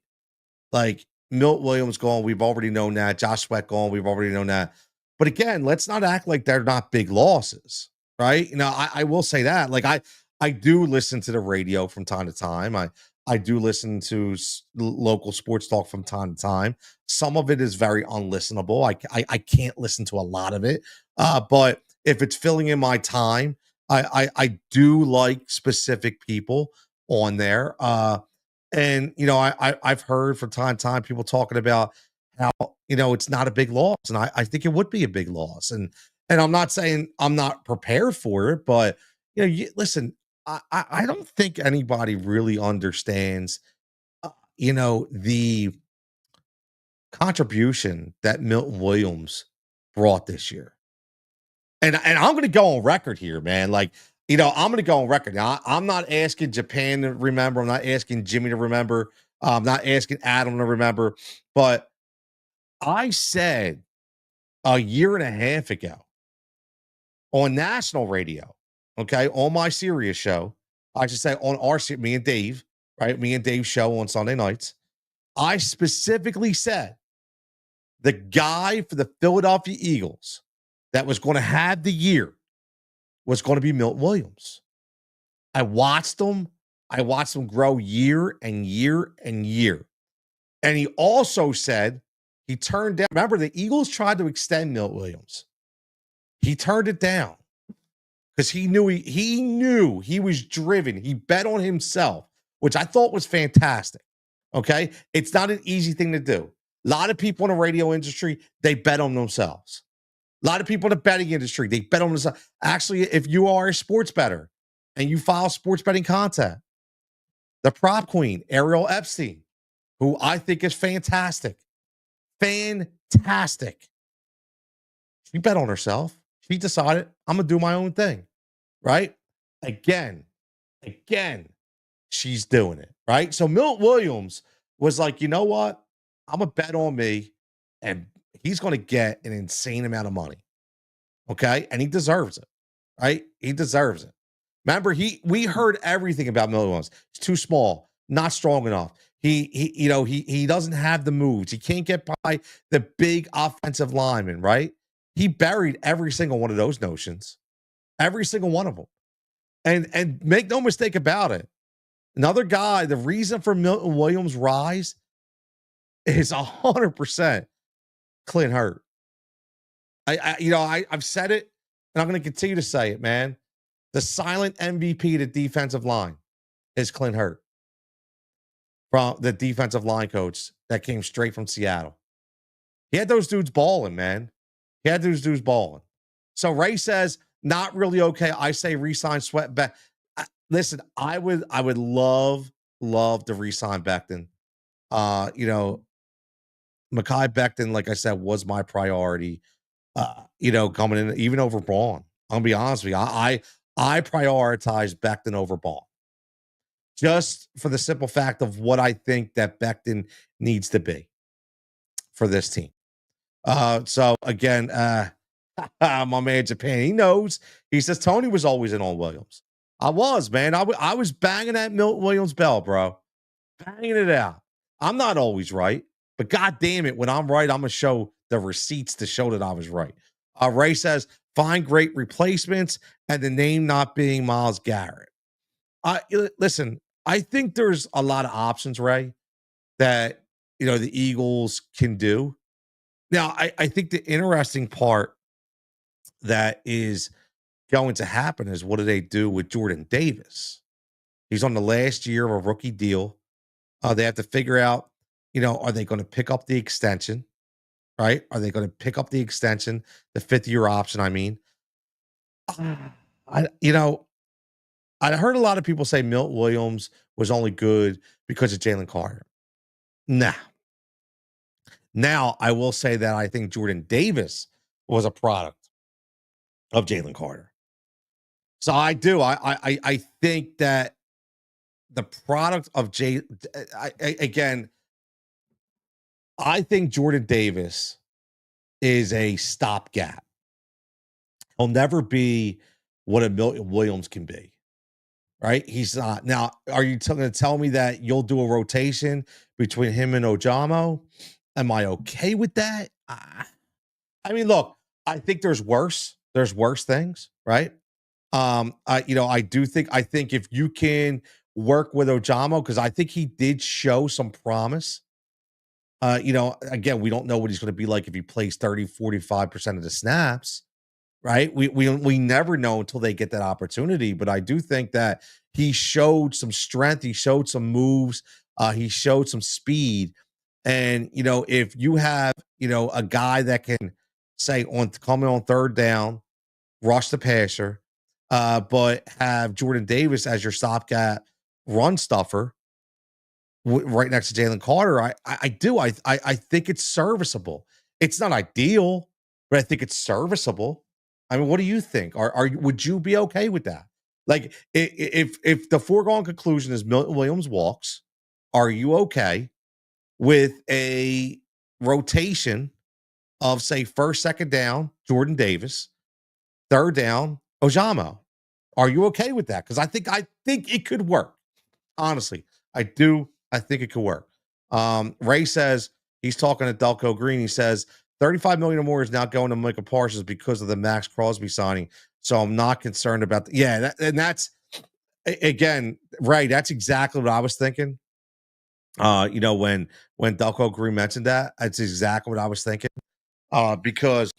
Like Milt Williams gone, we've already known that. Josh Sweat gone, we've already known that. But again, let's not act like they're not big losses, right? I will say that. Like I do listen to the radio from time to time. I do listen to local sports talk from time to time. Some of it is very unlistenable. I can't listen to a lot of it. But if it's filling in my time, I do like specific people on there. And I've heard from time to time people talking about how it's not a big loss, and I think it would be a big loss. And I'm not saying I'm not prepared for it, but listen, I don't think anybody really understands the contribution that Milton Williams brought this year. And I'm going to go on record here, man. Like, I'm going to go on record. Now, I'm not asking Japan to remember. I'm not asking Jimmy to remember. I'm not asking Adam to remember. But I said a year and a half ago on national radio, okay, on my Sirius show, I should say on me and Dave, right? Me and Dave's show on Sunday nights. I specifically said the guy for the Philadelphia Eagles that was going to have the year was going to be Milton Williams. I watched him. I watched him grow year and year and year. And he also said he turned down. Remember, the Eagles tried to extend Milton Williams. He turned it down because he knew he was driven. He bet on himself, which I thought was fantastic. Okay. It's not an easy thing to do. A lot of people in the radio industry, they bet on themselves. A lot of people in the betting industry, they bet on themselves. Actually, if you are a sports bettor and you file sports betting content, the prop queen, Ariel Epstein, who I think is fantastic. Fantastic. She bet on herself. She decided, I'm going to do my own thing, right? Again, she's doing it, right? So Milt Williams was like, you know what? I'm going to bet on me, and he's going to get an insane amount of money, okay? And he deserves it, right? He deserves it. Remember, we heard everything about Milt Williams. He's too small, not strong enough. He doesn't have the moves. He can't get by the big offensive lineman, right? He buried every single one of those notions, every single one of them. And make no mistake about it. Another guy, the reason for Milton Williams' rise is 100% Clint Hurt. I've said it, and I'm going to continue to say it, man. The silent MVP to defensive line is Clint Hurt, from the defensive line coach that came straight from Seattle. He had those dudes balling, man. He had those dudes balling. So Ray says, not really okay. I say re-sign Sweat back. Listen, I would love to re-sign Becton. Mekhi Becton, like I said, was my priority. Coming in even over Baun. I'm gonna be honest with you. I prioritize Becton over Baun, just for the simple fact of what I think that Becton needs to be for this team. So again, my man Japan, he knows. He says Tony was always in on Williams. I was, man. I was banging that Milton Williams bell, bro. Banging it out. I'm not always right, but god damn it, when I'm right, I'm gonna show the receipts to show that I was right. Ray says, find great replacements, and the name not being Myles Garrett. Listen, I think there's a lot of options, Ray, that the Eagles can do. Now, I think the interesting part that is going to happen is, what do they do with Jordan Davis? He's on the last year of a rookie deal. They have to figure out, are they going to pick up the extension? Right? Are they going to pick up the extension, the 5th-year option? I mean, I heard a lot of people say Milt Williams was only good because of Jalen Carter. Nah, Now, I will say that I think Jordan Davis was a product of Jalen Carter. So I do. I think that the product of again, I think Jordan Davis is a stopgap. He'll never be what a Milton Williams can be, right? He's not. Now, are you going to tell me that you'll do a rotation between him and Ojamo? Am I okay with that? I mean, look, I think there's worse. There's worse things, right? I think if you can work with Ojamo, because I think he did show some promise. Again, we don't know what he's going to be like if he plays 30, 45% of the snaps, right? We never know until they get that opportunity. But I do think that he showed some strength, he showed some moves, he showed some speed. And if you have a guy that can say on coming on third down, rush the passer, but have Jordan Davis as your stopgap run stuffer right next to Jalen Carter. I do. I think it's serviceable. It's not ideal, but I think it's serviceable. I mean, what do you think? Would you be okay with that? Like, if the foregone conclusion is Milton Williams walks, are you okay with a rotation of, say, first, second down, Jordan Davis, third down, Ojamo? Are you okay with that? Because I think it could work. Honestly, I do. I think it could work. Ray says he's talking to Delco Green. He says 35 million or more is now going to Micah Parsons because of the Max Crosby signing. So I'm not concerned about and that's again, Ray. That's exactly what I was thinking. When Delco Green mentioned that, that's exactly what I was thinking. Because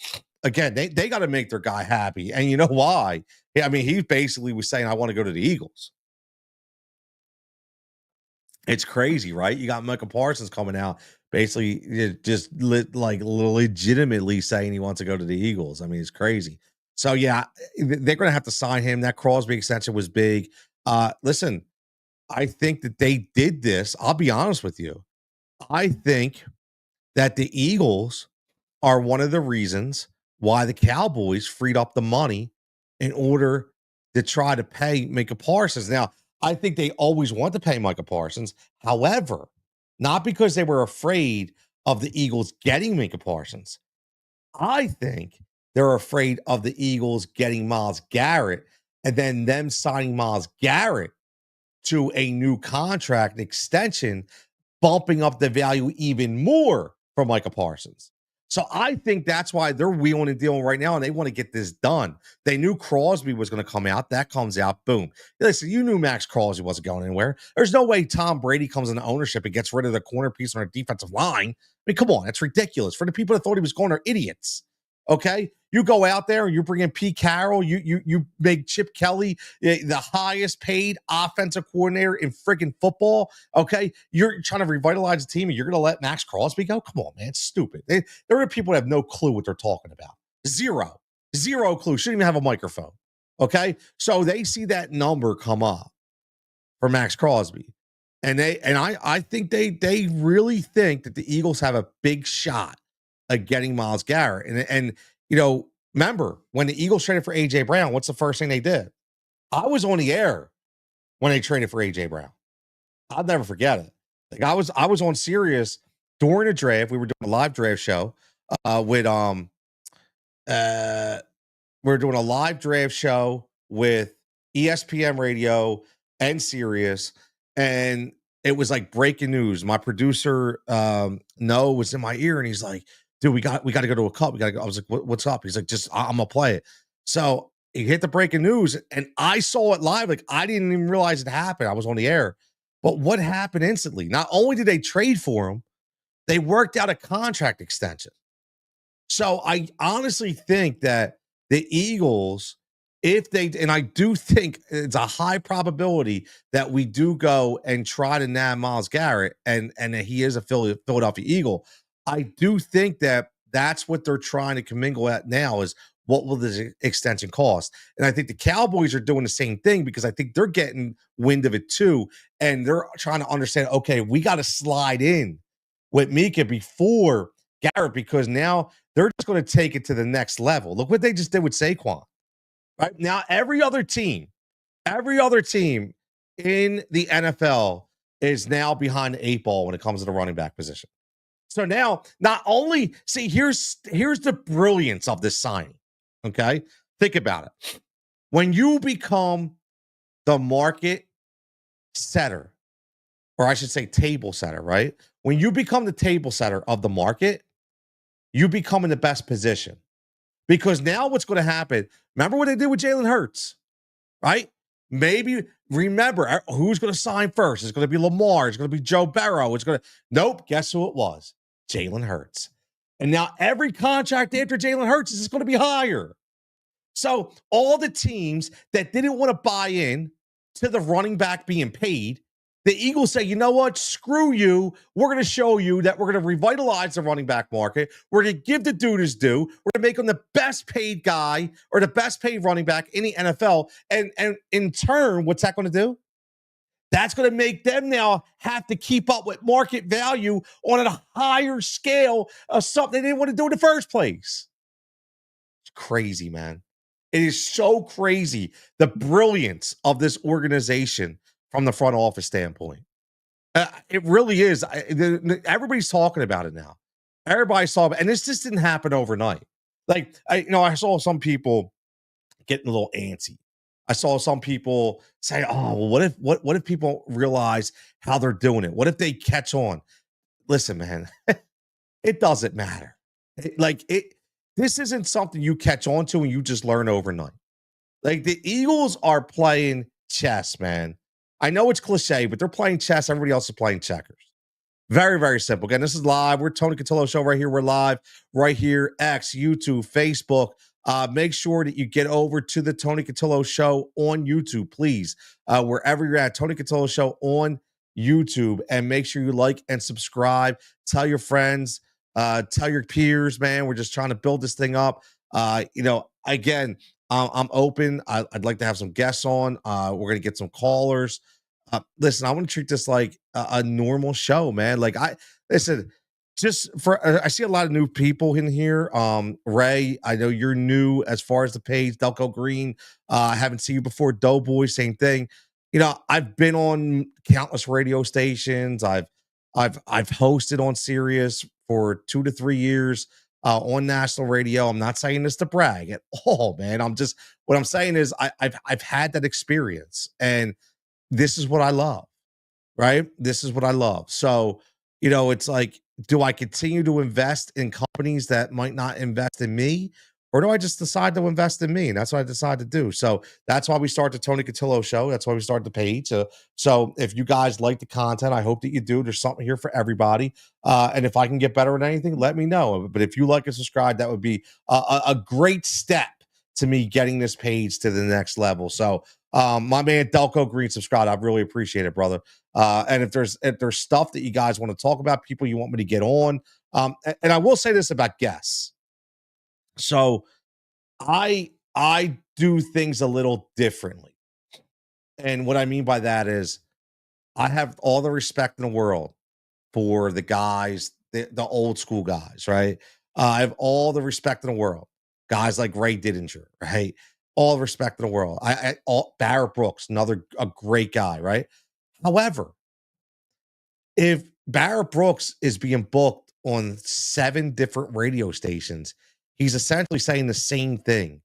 again, they got to make their guy happy, and you know why? I mean, he basically was saying, "I want to go to the Eagles." It's crazy, right? You got Michael Parsons coming out, basically legitimately saying he wants to go to the Eagles. I mean, it's crazy. So yeah, they're going to have to sign him. That Crosby extension was big. Listen, I think that they did this. I'll be honest with you. I think that the Eagles are one of the reasons why the Cowboys freed up the money in order to try to pay Micah Parsons. Now, I think they always want to pay Micah Parsons. However, not because they were afraid of the Eagles getting Micah Parsons. I think they're afraid of the Eagles getting Myles Garrett and then them signing Myles Garrett to a new contract extension, bumping up the value even more for Micah Parsons. So I think that's why they're wheeling and dealing right now, and they want to get this done. They knew Crosby was going to come out. That comes out. Boom. Listen, you knew Max Crosby wasn't going anywhere. There's no way Tom Brady comes into ownership and gets rid of the corner piece on our defensive line. I mean, come on. That's ridiculous. For the people that thought he was going, are idiots. Okay? You go out there and you bring in Pete Carroll. You make Chip Kelly the highest paid offensive coordinator in freaking football. Okay? You're trying to revitalize the team and you're going to let Max Crosby go? Come on, man. It's stupid. There are people that have no clue what they're talking about. Zero clue. Shouldn't even have a microphone. Okay? So they see that number come up for Max Crosby. I think they really think that the Eagles have a big shot at getting Myles Garrett. And remember when the Eagles traded for AJ Brown, what's the first thing they did? I was on the air when they traded for AJ Brown. I'll never forget it. Like I was on Sirius during the draft. We were doing a live draft show with we were doing a live draft show with ESPN Radio and Sirius, and it was like breaking news. My producer, No, was in my ear, and he's like, "Dude, we got to go to a cup. We got to go." I was like, "What's up?" He's like, I'm gonna play it." So he hit the breaking news, and I saw it live. Like I didn't even realize it happened. I was on the air, but what happened instantly? Not only did they trade for him, they worked out a contract extension. So I honestly think that the Eagles, if they, and I do think it's a high probability that we do go and try to nab Myles Garrett, and that he is a Philadelphia Eagle. I do think that that's what they're trying to commingle at now is what will this extension cost? And I think the Cowboys are doing the same thing because I think they're getting wind of it too. And they're trying to understand, okay, we got to slide in with Mika before Garrett, because now they're just going to take it to the next level. Look what they just did with Saquon. Right now, every other team in the NFL is now behind the eight ball when it comes to the running back position. So now, not only see, here's the brilliance of this signing. Okay, think about it. When you become the market setter, or I should say table setter, right? When you become the table setter of the market, you become in the best position. Because now what's going to happen? Remember what they did with Jalen Hurts, right? Maybe remember who's going to sign first. It's going to be Lamar. It's going to be Joe Burrow. It's going to, nope. Guess who it was? Jalen Hurts. And now every contract after Jalen Hurts is going to be higher. So all the teams that didn't want to buy in to the running back being paid, the Eagles say, you know what? Screw you. We're going to show you that we're going to revitalize the running back market. We're going to give the dude his due. We're going to make him the best paid guy or the best paid running back in the NFL. And in turn, what's that going to do? That's going to make them now have to keep up with market value on a higher scale of something they didn't want to do in the first place. It's crazy, man. It is so crazy, the brilliance of this organization from the front office standpoint. It really is. Everybody's talking about it now. Everybody's talking, and this just didn't happen overnight. Like, I saw some people getting a little antsy. I saw some people say, "Oh, well, what if people realize how they're doing it? What if they catch on?" Listen, man, it doesn't matter. This isn't something you catch on to and you just learn overnight. Like, the Eagles are playing chess, man. I know it's cliche, but they're playing chess. Everybody else is playing checkers. Very, very simple. Again, this is live. We're Tony Cutillo Show right here. We're live right here. X, YouTube, Facebook. Make sure that you get over to the Tony Cutillo Show on YouTube, please. Wherever you're at, Tony Cutillo Show on YouTube. And make sure you like and subscribe. Tell your friends. Tell your peers, man. We're just trying to build this thing up. Again, I'm open. I'd like to have some guests on. We're going to get some callers. Listen, I want to treat this like a normal show, man. Like, listen, I see a lot of new people in here. Ray, I know you're new as far as the page. Delco Green, I haven't seen you before. Doughboy, same thing. I've been on countless radio stations. I've hosted on Sirius for 2 to 3 years on national radio. I'm not saying this to brag at all, man. What I'm saying is I've had that experience, and this is what I love, right? This is what I love. So, it's like, do I continue to invest in companies that might not invest in me? Or do I just decide to invest in me? And that's what I decide to do. So that's why we start the Tony Cutillo Show. That's why we start the page. So if you guys like the content, I hope that you do. There's something here for everybody. And if I can get better at anything, let me know. But if you like and subscribe, that would be a great step to me getting this page to the next level. So my man Delco Green, subscribe. I really appreciate it, brother. And if there's stuff that you guys want to talk about, people you want me to get on, and I will say this about guests. So I do things a little differently. And what I mean by that is I have all the respect in the world for the guys, the old school guys, right? I have all the respect in the world. Guys like Ray Didinger, right? All the respect in the world. Barrett Brooks, a great guy, right? However, if Barrett Brooks is being booked on 7 different radio stations, he's essentially saying the same thing.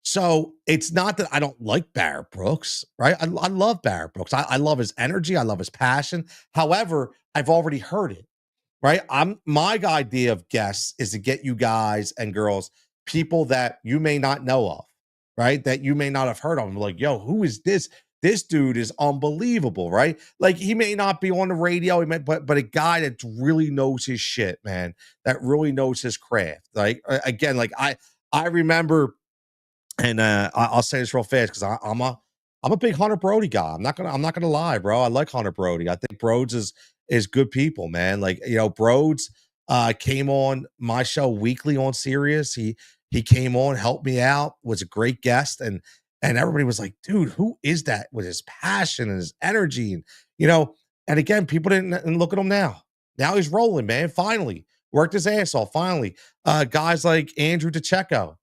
So it's not that I don't like Barrett Brooks, right? I love Barrett Brooks. I love his energy. I love his passion. However, I've already heard it, right? My idea of guests is to get you guys and girls, people that you may not know of, right? That you may not have heard of. I'm like, yo, who is this? This dude is unbelievable, right? Like, he may not be on the radio, but a guy that really knows his shit, man. That really knows his craft. Like, again, like I remember, and I'll say this real fast because I'm a big Hunter Brody guy. I'm not gonna lie, bro. I like Hunter Brody. I think Broads is good people, man. Like, Broads came on my show weekly on Sirius. He came on, helped me out, was a great guest, and everybody was like, dude, who is that with his passion and his energy? And, and again, people didn't look at him now. Now he's rolling, man. Finally, worked his ass off. Finally, guys like Andrew DeCecco.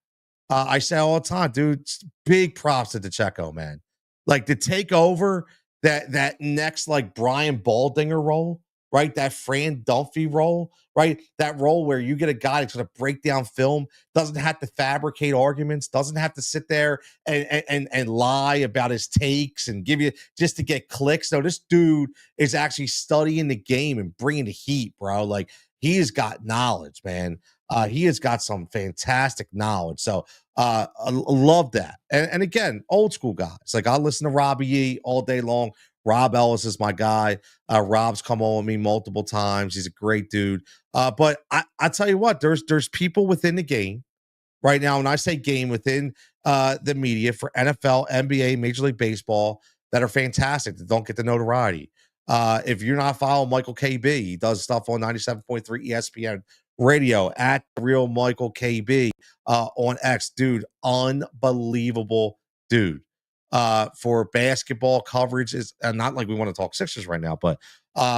I say all the time, dude, big props to DeCecco, man. Like to take over that next like Brian Baldinger role, right? That Fran Dunphy role, right? That role where you get a guy that's gonna break down film, doesn't have to fabricate arguments, doesn't have to sit there and lie about his takes and give you just to get clicks. No, this dude is actually studying the game and bringing the heat, bro. Like he has got knowledge, man. He has got some fantastic knowledge. So I love that. And again, old school guys. Like I listen to Robbie E all day long. Rob Ellis is my guy. Rob's come on with me multiple times. He's a great dude. But I tell you what, there's people within the game right now. When I say game within the media for NFL, NBA, Major League Baseball that are fantastic that don't get the notoriety. If you're not following Michael KB, he does stuff on 97.3 ESPN radio at Real Michael KB on X. Dude, unbelievable dude. For basketball coverage is not like we want to talk Sixers right now, but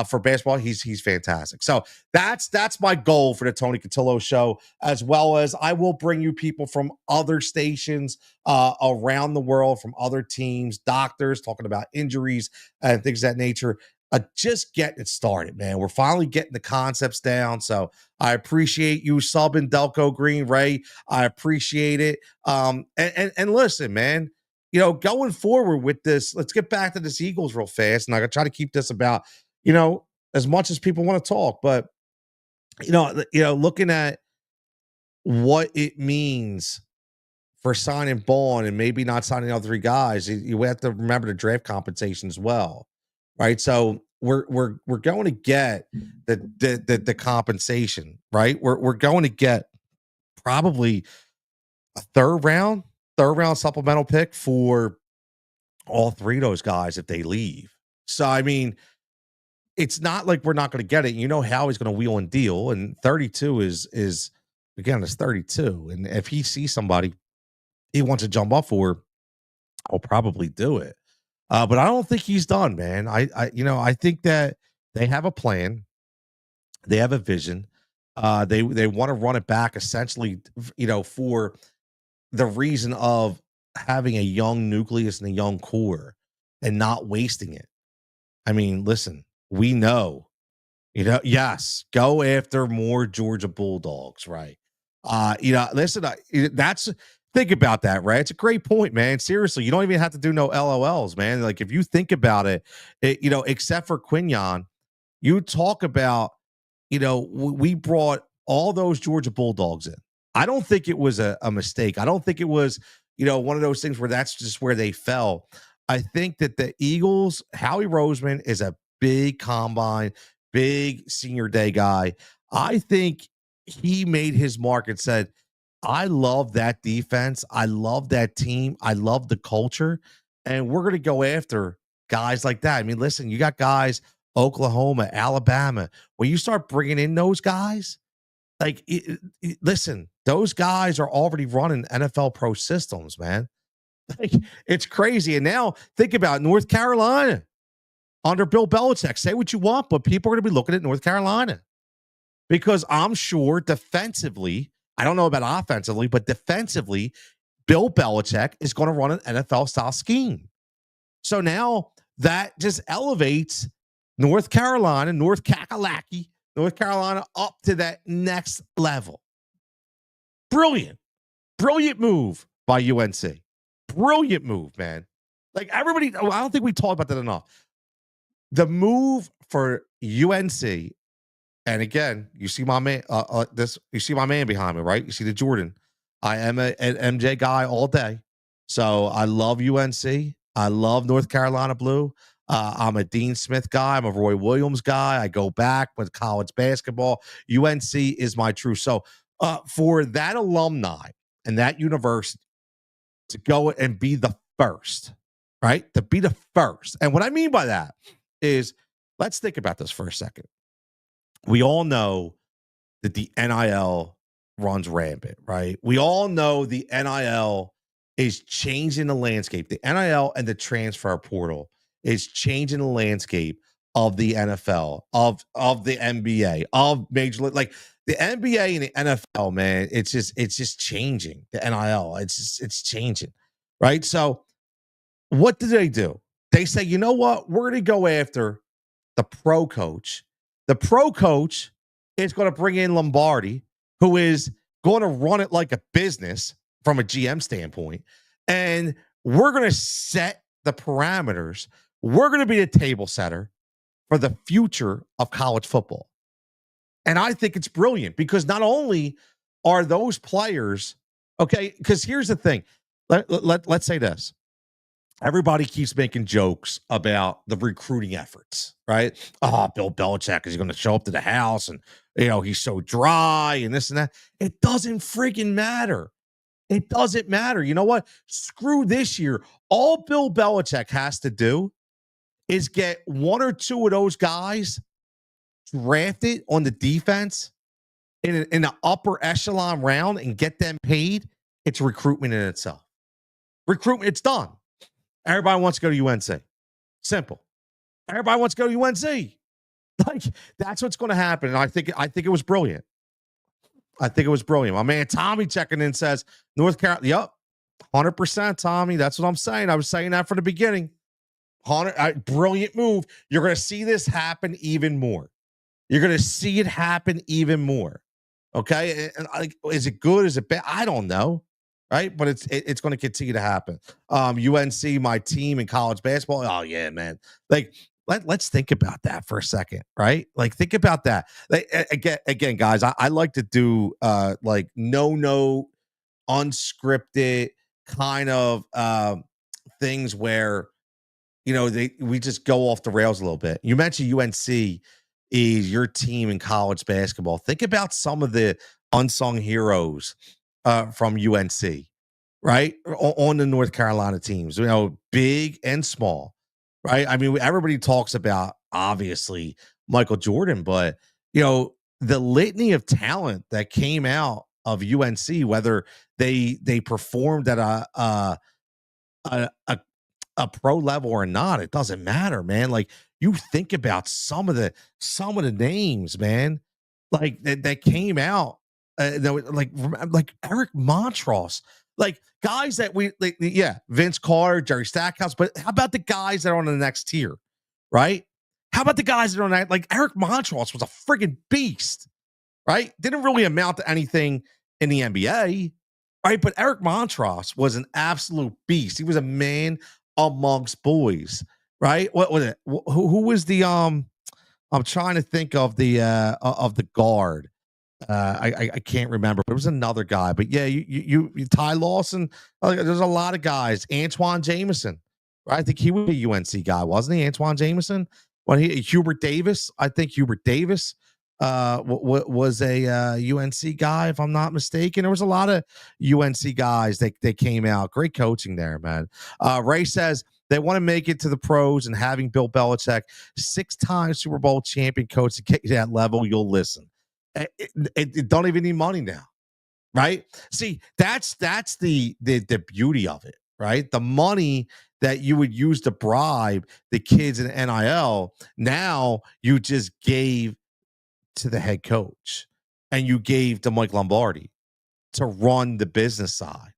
for basketball, he's fantastic. So that's my goal for the Tony Cutillo show, as well as I will bring you people from other stations around the world, from other teams, doctors talking about injuries and things of that nature. Just getting it started, man. We're finally getting the concepts down. So I appreciate you subbing Delco Green Ray. I appreciate it. And listen, man, going forward with this, let's get back to this Eagles real fast. And I gotta try to keep this about, as much as people want to talk, but looking at what it means for signing Baun and maybe not signing the other three guys, you have to remember the draft compensation as well, right? So we're going to get the compensation, right? We're going to get probably a third round supplemental pick for all three of those guys if they leave. So I mean, it's not like we're not going to get it. How he's going to wheel and deal, and 32 is again, it's 32, and if he sees somebody he wants to jump up for, I'll probably do it. But I don't think he's done, man. I think that they have a plan, they have a vision. They want to run it back essentially, for the reason of having a young nucleus and a young core and not wasting it. I mean, listen, we know, yes, go after more Georgia Bulldogs, right? Listen, that's think about that, right? It's a great point, man. Seriously, you don't even have to do no LOLs, man. Like if you think about it, except for Quinion, you talk about, we brought all those Georgia Bulldogs in. I don't think it was a mistake. I don't think it was, one of those things where that's just where they fell. I think that the Eagles, Howie Roseman is a big combine, big senior day guy. I think he made his mark and said, I love that defense. I love that team. I love the culture. And we're going to go after guys like that. I mean, listen, you got guys, Oklahoma, Alabama. When you start bringing in those guys, like, listen, those guys are already running NFL pro systems, man. Like, it's crazy. And now think about North Carolina under Bill Belichick. Say what you want, but people are going to be looking at North Carolina because I'm sure defensively, I don't know about offensively, but defensively, Bill Belichick is going to run an NFL style scheme. So now that just elevates North Carolina, North Kakalaki, North Carolina up to that next level. Brilliant move by UNC. Brilliant move, man. Like everybody, I don't think we talked about that enough. The move for UNC, and again, you see my man, you see my man behind me, right? You see the Jordan. I am an MJ guy all day. So I love UNC. I love North Carolina Blue. I'm a Dean Smith guy. I'm a Roy Williams guy. I go back with college basketball. UNC is my true. So for that alumni and that university to go and be the first, right? To be the first. And what I mean by that is, let's think about this for a second. We all know that the NIL runs rampant, right? We all know the NIL is changing the landscape. The NIL and the transfer portal is changing the landscape of the NFL, of the NBA, of Major League. Like the NBA and the NFL, man, it's just changing. The NIL, it's changing, right? So what do? They say, you know what? We're going to go after the pro coach. The pro coach is going to bring in Lombardi, who is going to run it like a business from a GM standpoint. And we're going to set the parameters. We're going to be a table setter for the future of college football. And I think it's brilliant because not only are those players, okay, because here's the thing. Let's say this. Everybody keeps making jokes about the recruiting efforts, right? Oh, Bill Belichick is going to show up to the house and, he's so dry and this and that. It doesn't freaking matter. It doesn't matter. You know what? Screw this year. All Bill Belichick has to do is get one or two of those guys drafted on the defense in the upper echelon round and get them paid. It's recruitment in itself. Recruitment, it's done. Everybody wants to go to UNC. Simple. Everybody wants to go to UNC. Like, that's what's going to happen. And I think it was brilliant. I think it was brilliant. My man Tommy checking in says North Carolina. Yep, 100%, Tommy. That's what I'm saying. I was saying that from the beginning. Brilliant move. You're going to see this happen even more. You're going to see it happen even more. Okay, and is it good? Is it bad? I don't know. Right, but it's going to continue to happen. UNC, my team in college basketball. Oh yeah, man. Like let's think about that for a second, right? Like think about that. Like, again, guys. I like to do like no unscripted kind of things where we just go off the rails a little bit. You mentioned UNC is your team in college basketball. Think about some of the unsung heroes from UNC, right? On the North Carolina teams, big and small, right? I mean, everybody talks about obviously Michael Jordan, but the litany of talent that came out of UNC, whether they performed at a pro level or not, it doesn't matter, man. Like you think about some of the names, man, like that came out, like Eric Montross, like guys that Vince Carter, Jerry Stackhouse, but how about the guys that are on the next tier, right? How about the guys that are on that? Like Eric Montross was a friggin' beast, right? Didn't really amount to anything in the NBA, right? But Eric Montross was an absolute beast. He was a man amongst boys, right? What was it? Who was the I'm trying to think of the guard. I can't remember, but it was another guy. But yeah, you Ty Lawson. There's a lot of guys. Antoine Jameson, right? I think he was a UNC guy, wasn't he? Antoine Jameson. Hubert Davis. I think Hubert Davis was a UNC guy, if I'm not mistaken. There was a lot of UNC guys that came out. Great coaching there, man. Ray says they want to make it to the pros, and having Bill Belichick, 6-time Super Bowl champion coach, to get to that level, you'll listen. It don't even need money now, right? See, that's the beauty of it, right? The money that you would use to bribe the kids in NIL, now you just gave to the head coach, and you gave to Mike Lombardi to run the business side,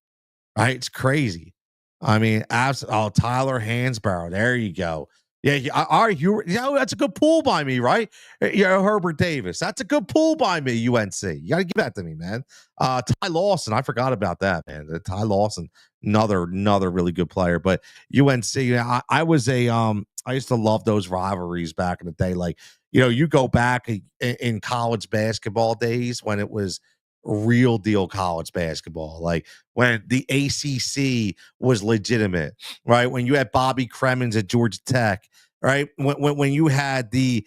right? It's crazy. I mean, Tyler Hansborough, there you go. Yeah, all right, that's a good pull by me, right? Herbert Davis, that's a good pull by me. UNC, you got to give that to me, man. Ty Lawson, I forgot about that, man. Ty Lawson, another really good player. But UNC, I was I used to love those rivalries back in the day. Like, you go back in college basketball days when it was real deal college basketball, like when the ACC was legitimate, right? When you had Bobby Cremins at Georgia Tech, right? When you had the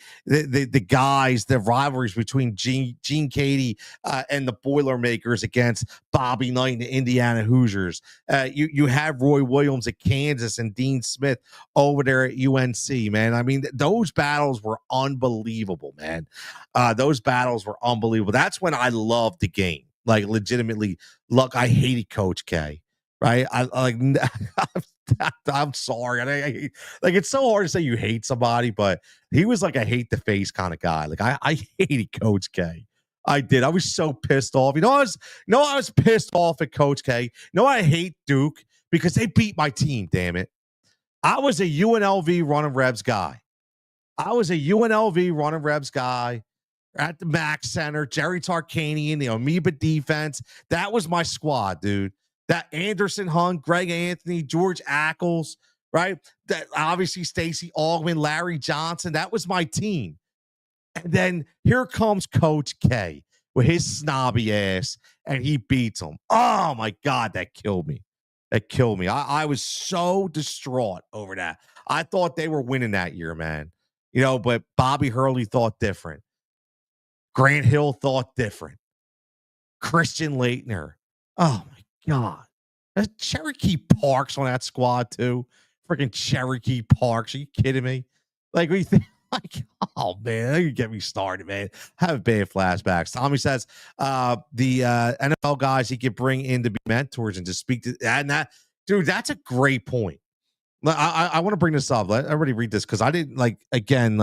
guys, the rivalries between Gene Cady and the Boilermakers against Bobby Knight and the Indiana Hoosiers. You have Roy Williams at Kansas and Dean Smith over there at UNC, man. I mean, those battles were unbelievable, man. Those battles were unbelievable. That's when I loved the game. Like, legitimately, look, I hated Coach K, right? I like I'm sorry. Like, it's so hard to say you hate somebody, but he was like a hate the face kind of guy. Like, I hated Coach K. I did. I was so pissed off. I was pissed off at Coach K. I hate Duke because they beat my team, damn it. I was a UNLV running Rebs guy. I was a UNLV running Rebs guy at the Max Center, Jerry Tarkanian, the Amoeba defense. That was my squad, dude. That Anderson Hunt, Greg Anthony, George Ackles, right? That obviously Stacey Augman, Larry Johnson. That was my team. And then here comes Coach K with his snobby ass, and he beats him. Oh my God, that killed me. That killed me. I was so distraught over that. I thought they were winning that year, man. But Bobby Hurley thought different. Grant Hill thought different. Christian Leitner. Oh my God. Cherokee Parks on that squad, too. Freaking Cherokee Parks. Are you kidding me? Like, we think, like, oh man, you get me started, man. Have bad flashbacks. Tommy says the NFL guys he could bring in to be mentors and to speak to, and that, dude, that's a great point. I want to bring this up. Let everybody read this because I didn't again,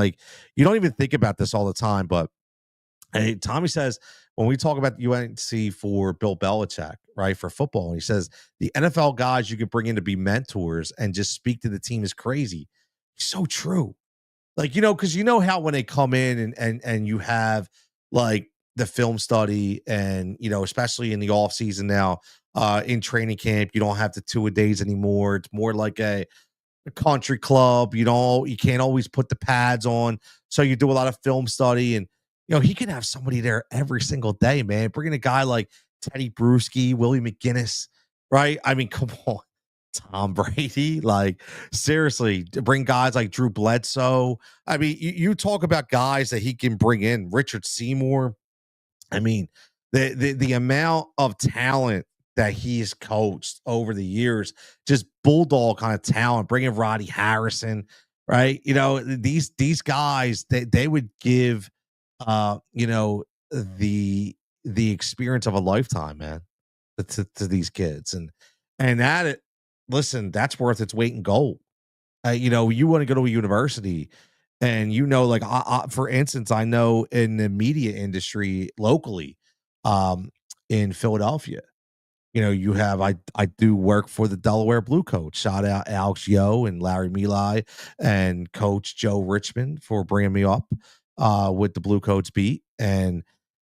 you don't even think about this all the time, but hey, Tommy says when we talk about UNC for Bill Belichick, right, for football, he says the NFL guys you could bring in to be mentors and just speak to the team is crazy. So true. Because how when they come in and you have like the film study and especially in the off season now, in training camp, you don't have the 2-a-days anymore. It's more like a country club. You can't always put the pads on, so you do a lot of film study. And he can have somebody there every single day, man. Bringing a guy like Teddy Bruschi, Willie McGinnis, right? I mean, come on. Tom Brady, seriously, to bring guys like Drew Bledsoe. I mean, you talk about guys that he can bring in, Richard Seymour. I mean, the amount of talent that he's coached over the years, just bulldog kind of talent, bringing Roddy Harrison, right? These guys, they would give the experience of a lifetime, man, to these kids. And that listen, that's worth its weight in gold. You want to go to a university and for instance, I know in the media industry locally, in Philadelphia, you have, I do work for the Delaware Blue Coats. Shout out Alex Yo and Larry Milai and Coach Joe Richmond for bringing me up, with the Blue Coats beat. And,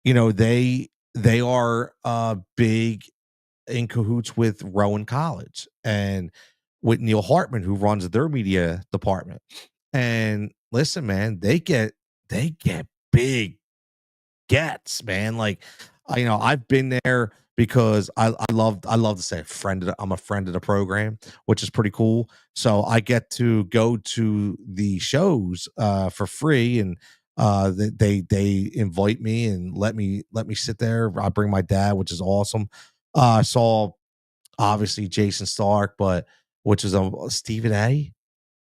they are, big in cahoots with Rowan College and with Neil Hartman, who runs their media department. And listen, man, they get big gets, man. I've been there because I love to say I'm a friend of the program, which is pretty cool. So I get to go to the shows for free, and they invite me and let me sit there. I bring my dad, which is awesome. I saw obviously Jason Stark, but which is Stephen A.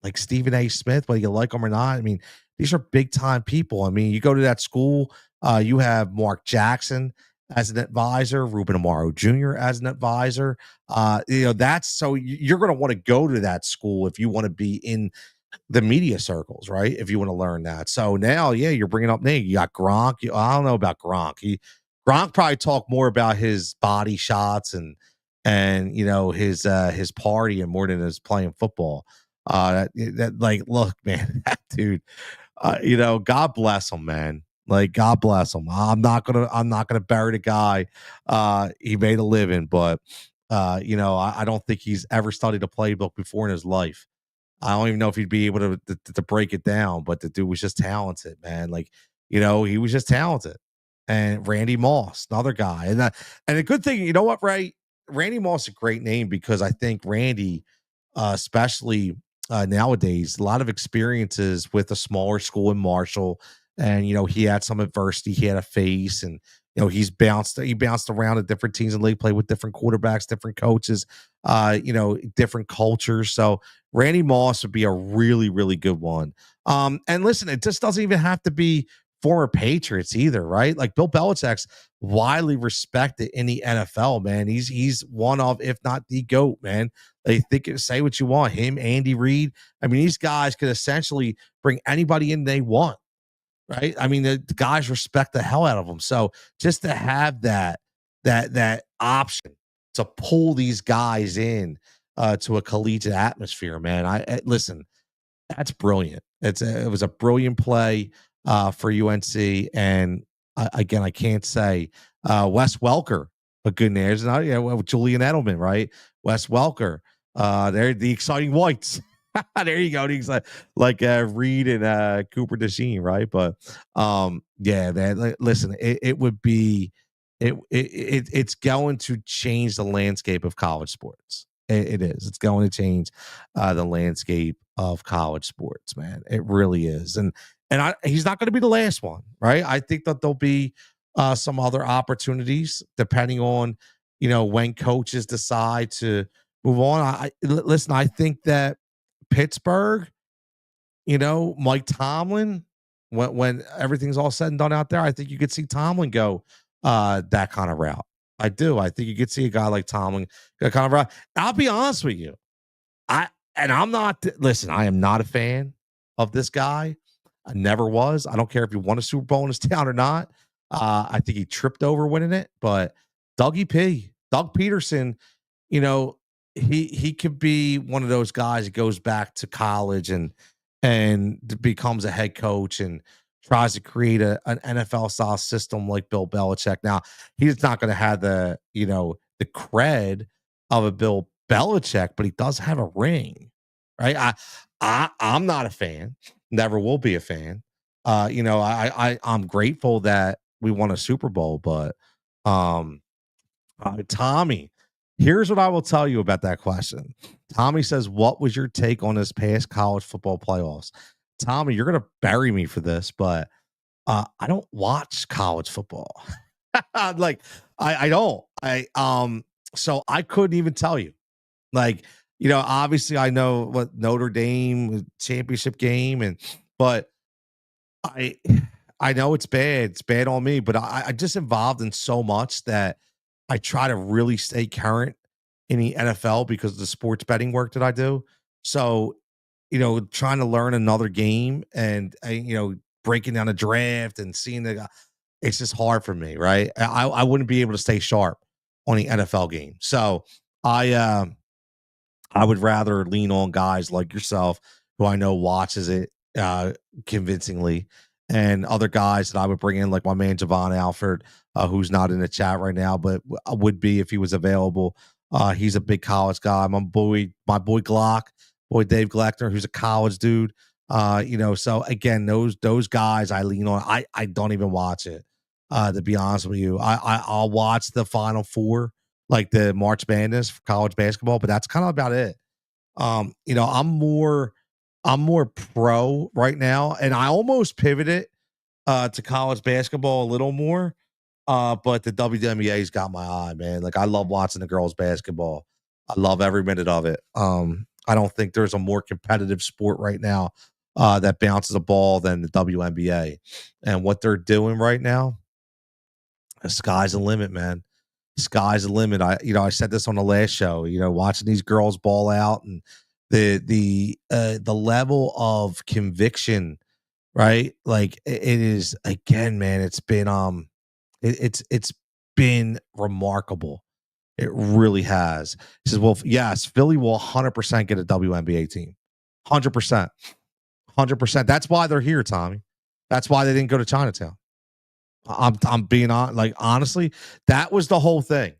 Like Stephen A. Smith, whether you like him or not. I mean, these are big time people. I mean, you go to that school, you have Mark Jackson as an advisor, Ruben Amaro Jr. as an advisor. That's so you're going to want to go to that school if you want to be in the media circles, right? If you want to learn that. So now, yeah, you're bringing up Nate. You got Gronk. I don't know about Gronk. Gronk probably talk more about his body shots and his party and more than his playing football. Look, man, that dude, God bless him, man. God bless him. I'm not gonna bury the guy. He made a living, but I don't think he's ever studied a playbook before in his life. I don't even know if he'd be able to break it down, but the dude was just talented, man. He was just talented. And Randy Moss, another guy. And a good thing, you know what, Ray? Randy Moss is a great name because I think Randy, especially nowadays, a lot of experiences with a smaller school in Marshall. And, he had some adversity he had to face. And, he bounced around at different teams in the league, played with different quarterbacks, different coaches, different cultures. So Randy Moss would be a really, really good one. And listen, it just doesn't even have to be former Patriots either, right? Like Bill Belichick's widely respected in the NFL, man. He's one of, if not the GOAT, man. They say what you want. Him, Andy Reid. I mean, these guys could essentially bring anybody in they want. right? I mean, the guys respect the hell out of him. So just to have that option to pull these guys in to a collegiate atmosphere, man. Listen, that's brilliant. It was a brilliant play for UNC, and again, I can't say Wes Welker, a good name. There's not, well, Julian Edelman, right? Wes Welker. They're the exciting whites. There you go. He's like Reed and Cooper DeJean, right? But yeah, man. Listen, it would be it's going to change the landscape of college sports. It is. It's going to change the landscape of college sports, man. It really is. And he's not going to be the last one, right? I think that there'll be some other opportunities depending on when coaches decide to move on. Listen. I think that Pittsburgh, Mike Tomlin, when everything's all said and done out there, I think you could see Tomlin go that kind of route. I do. I think you could see a guy like Tomlin go kind of route. I'll be honest with you. I'm not listen, I am not a fan of this guy. I never was. I don't care if he won a Super Bowl in his town or not. I think he tripped over winning it, but Doug Peterson, you know, he could be one of those guys that goes back to college and becomes a head coach and tries to create an NFL style system like Bill Belichick. Now, he's not going to have the cred of a Bill Belichick, but he does have a ring, right? I'm not a fan, never will be a fan. I'm grateful that we won a Super Bowl, but um, Tommy, here's what I will tell you about that question. Tommy says, "What was your take on this past college football playoffs?" Tommy, you're gonna bury me for this, but I don't watch college football. Like I don't. So I couldn't even tell you. Like, obviously I know what Notre Dame championship game but I I know it's bad. It's bad on me, but I just involved in so much that I try to really stay current in the NFL because of the sports betting work that I do. So, trying to learn another game and breaking down a draft and seeing it's just hard for me, right? I wouldn't be able to stay sharp on the NFL game. So I would rather lean on guys like yourself who I know watches it convincingly, and other guys that I would bring in, like my man Javon Alford, who's not in the chat right now, but would be if he was available. He's a big college guy. My boy Glock, boy Dave Gleckner, who's a college dude. So again, those guys I lean on. I don't even watch it. To be honest with you, I'll watch the Final Four, like the March Madness for college basketball, but that's kind of about it. I'm more pro right now, and I almost pivoted to college basketball a little more. But the WNBA's got my eye, man. Like I love watching the girls basketball. I love every minute of it. I don't think there's a more competitive sport right now that bounces a ball than the WNBA. And what they're doing right now, the sky's the limit, man. Sky's the limit. I said this on the last show. Watching these girls ball out and the level of conviction, right? Like it is again, man. It's been remarkable. It really has. He says, "Well, yes, Philly will 100% get a WNBA team, 100%, 100%. That's why they're here, Tommy. That's why they didn't go to Chinatown. I'm being on like honestly, that was the whole thing.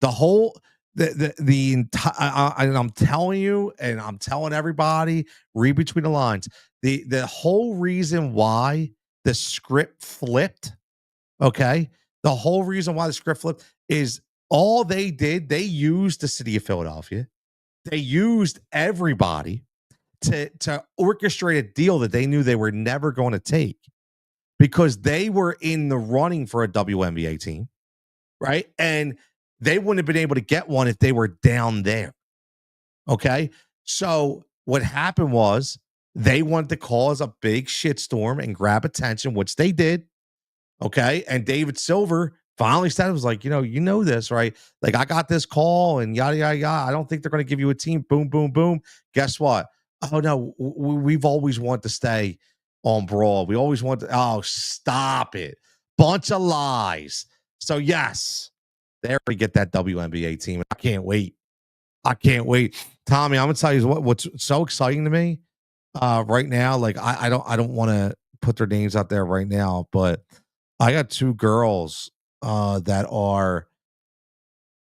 The whole the entire and I'm telling you, and I'm telling everybody, read between the lines. The whole reason why the script flipped, okay? The whole reason why the script flipped is all they did, they used the city of Philadelphia. They used everybody to orchestrate a deal that they knew they were never going to take because they were in the running for a WNBA team, right? And they wouldn't have been able to get one if they were down there. Okay. So what happened was they wanted to cause a big shitstorm and grab attention, which they did. Okay. And David Silver finally said, it was like, this, right? Like, I got this call and yada, yada, yada. I don't think they're going to give you a team. Boom, boom, boom. Guess what? Oh, no, we've always wanted to stay on Brawl. We always want to, oh, stop it. Bunch of lies. So, yes, there we get that WNBA team. I can't wait. I can't wait. Tommy, I'm gonna tell you what's so exciting to me right now. Like I don't want to put their names out there right now, but I got two girls that are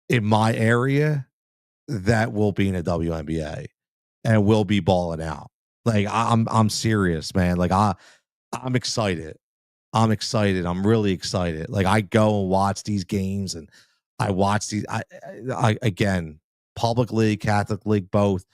in my area that will be in a WNBA and will be balling out. Like I'm serious, man. Like I'm excited. I'm excited. I'm really excited. Like I go and watch these games and I watch these I again, public league, Catholic league, both.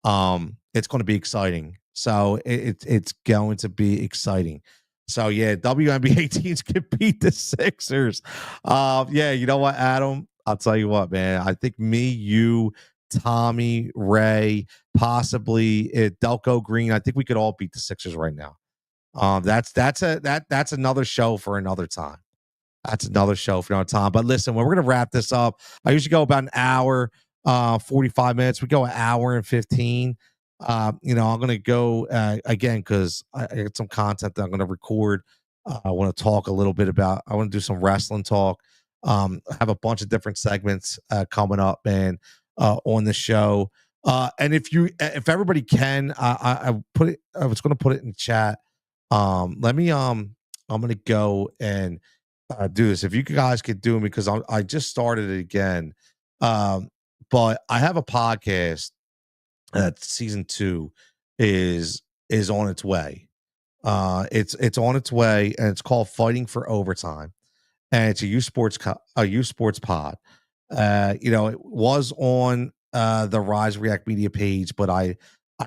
It's going to be exciting. So it's going to be exciting. So yeah, WNBA teams can beat the Sixers. Yeah, you know what, Adam? I'll tell you what, man. I think me, you, Tommy, Ray, possibly Delco Green. I think we could all beat the Sixers right now. That's another show for another time. That's another show for another time. But listen, when we're gonna wrap this up, I usually go about an hour, 45 minutes. We go an hour and 15. I'm gonna go again because I got some content that I'm gonna record. I want to talk a little bit about. I want to do some wrestling talk. I have a bunch of different segments coming up, man, on the show. And if everybody can, I put it. I was gonna put it in the chat. Let me. I'm gonna go and do this. If you guys could do it because I just started it again. But I have a podcast that season 2 is on its way. It's on its way and it's called Fighting for Overtime. And it's a U Sports pod. It was on the Rise React Media page, but I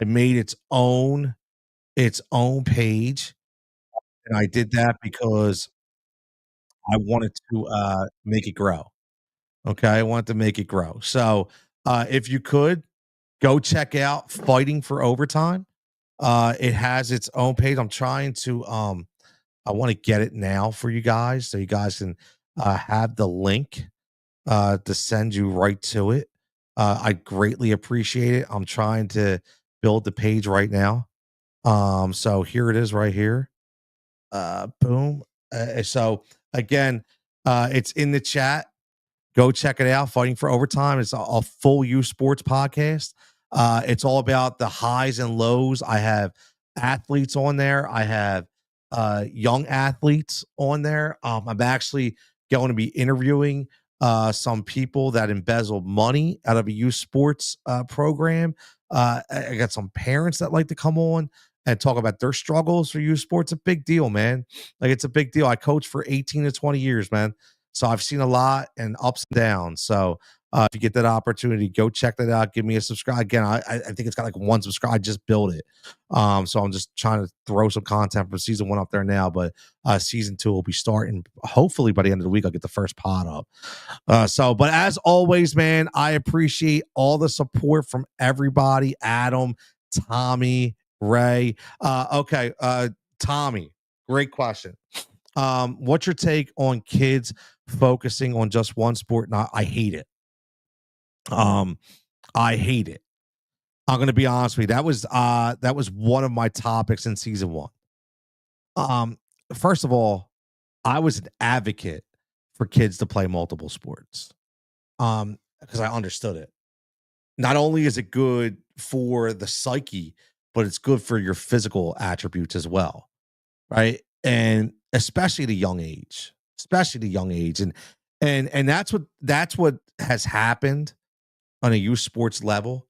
made its own page. And I did that because I wanted to make it grow. Okay. I want to make it grow. So if you could go check out Fighting for Overtime. It has its own page. I'm trying to I want to get it now for you guys so you guys can have the link to send you right to it. I greatly appreciate it. I'm trying to build the page right now. So here it is right here. Boom. So again, it's in the chat. Go check it out. Fighting for Overtime. It's a full U Sports podcast. It's all about the highs and lows. I have athletes on there. I have young athletes on there. I'm actually going to be interviewing some people that embezzle money out of a youth sports program. I got some parents that like to come on and talk about their struggles for youth sports. A big deal, man. Like it's a big deal. I coached for 18 to 20 years, man. So I've seen a lot and ups and downs. So if you get that opportunity, go check that out. Give me a subscribe. Again, I think it's got like one subscribe. I just built it. So I'm just trying to throw some content from season 1 up there now. But season 2 will be starting. Hopefully by the end of the week, I'll get the first pod up. But as always, man, I appreciate all the support from everybody. Adam, Tommy, Ray. Okay. Tommy, great question. What's your take on kids focusing on just one sport? Now, I hate it. I hate it. I'm gonna be honest with you. That was one of my topics in season 1. Um, First of all, I was an advocate for kids to play multiple sports. Because I understood it. Not only is it good for the psyche, but it's good for your physical attributes as well, right? And especially at a young age, and that's what has happened on a youth sports level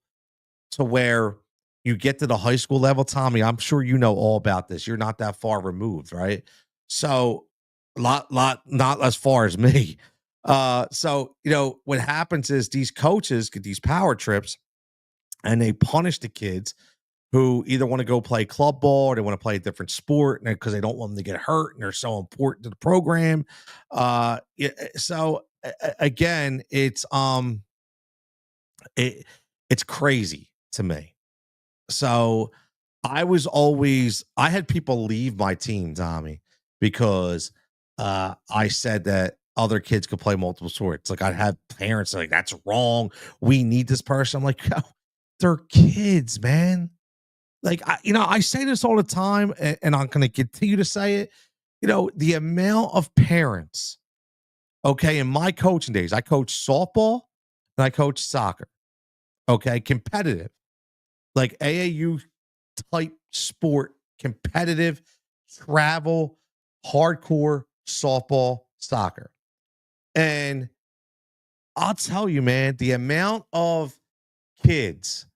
to where you get to the high school level. Tommy, I'm sure you know all about this. You're not that far removed, right? So lot not as far as me. So what happens is these coaches get these power trips and they punish the kids who either want to go play club ball or they want to play a different sport because they don't want them to get hurt and they're so important to the program. So again, it's crazy to me. So I had people leave my team, Tommy, because I said that other kids could play multiple sports. Like I'd have parents like, that's wrong. We need this person. I'm like, they're kids, man. Like, I say this all the time, and I'm going to continue to say it. The amount of parents, okay, in my coaching days, I coached softball and I coached soccer, okay, competitive, like AAU type sport, competitive, travel, hardcore softball, soccer. And I'll tell you, man, the amount of kids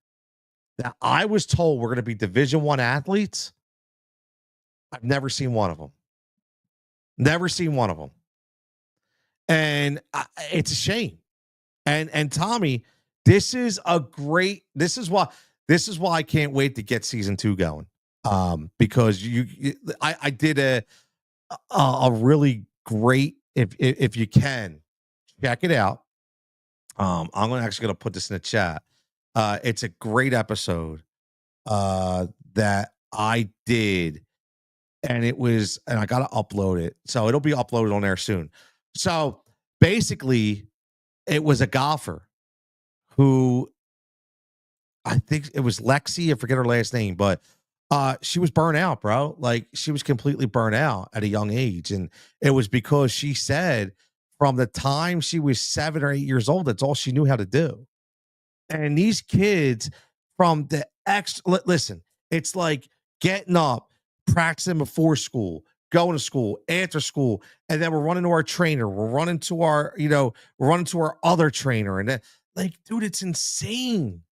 that I was told were going to be Division One athletes, I've never seen one of them. Never seen one of them. And it's a shame. And Tommy, this is why I can't wait to get season 2 going. Because I did a really great, if you can check it out. I'm actually gonna put this in the chat. It's a great episode that I did, and I gotta upload it. So it'll be uploaded on there soon. So basically, it was a golfer who, I think it was Lexi, I forget her last name, but she was burnt out, bro. Like, she was completely burnt out at a young age. And it was because she said from the time she was 7 or 8 years old, that's all she knew how to do. And these kids from the listen, it's like getting up, practicing before school, going to school, after school, and then we're running to our trainer. We're running to our other trainer. And then, like, dude, it's insane.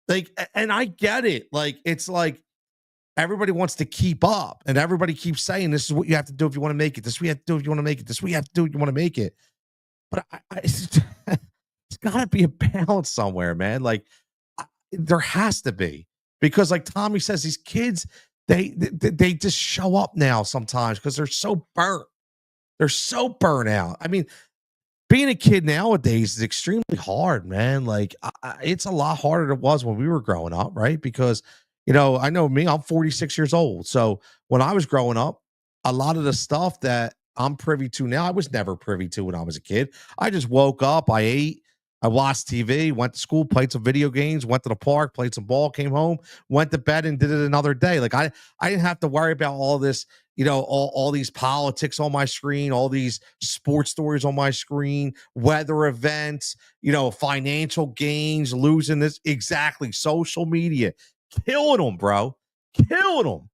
Like, and I get it. Like, it's like everybody wants to keep up, and everybody keeps saying this is what you have to do if you want to make it. This is what you have to do if you want to make it. This is what you have to do if you want to make it. But it's got to be a balance somewhere, man. Like, there has to be, because, like Tommy says, these kids, they just show up now sometimes because they're so burnt. They're so burnt out. I mean, being a kid nowadays is extremely hard, man. Like, it's a lot harder than it was when we were growing up, right? Because, I know me, I'm 46 years old. So when I was growing up, a lot of the stuff that I'm privy to now, I was never privy to when I was a kid. I just woke up, I ate, I watched TV, went to school, played some video games, went to the park, played some ball, came home, went to bed, and did it another day. Like, I didn't have to worry about all this, all these politics on my screen, all these sports stories on my screen, weather events, financial gains, losing this. Exactly. Social media, killing them, bro. Killing them.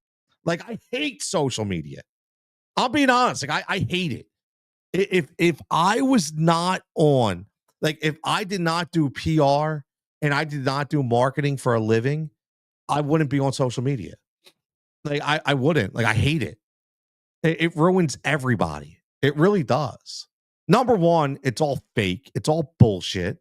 Like, I hate social media. I'll be honest. Like, I hate it. If I was not on, like, if I did not do PR and I did not do marketing for a living, I wouldn't be on social media. Like, I wouldn't. Like, I hate it. It ruins everybody. It really does. Number one, it's all fake. It's all bullshit.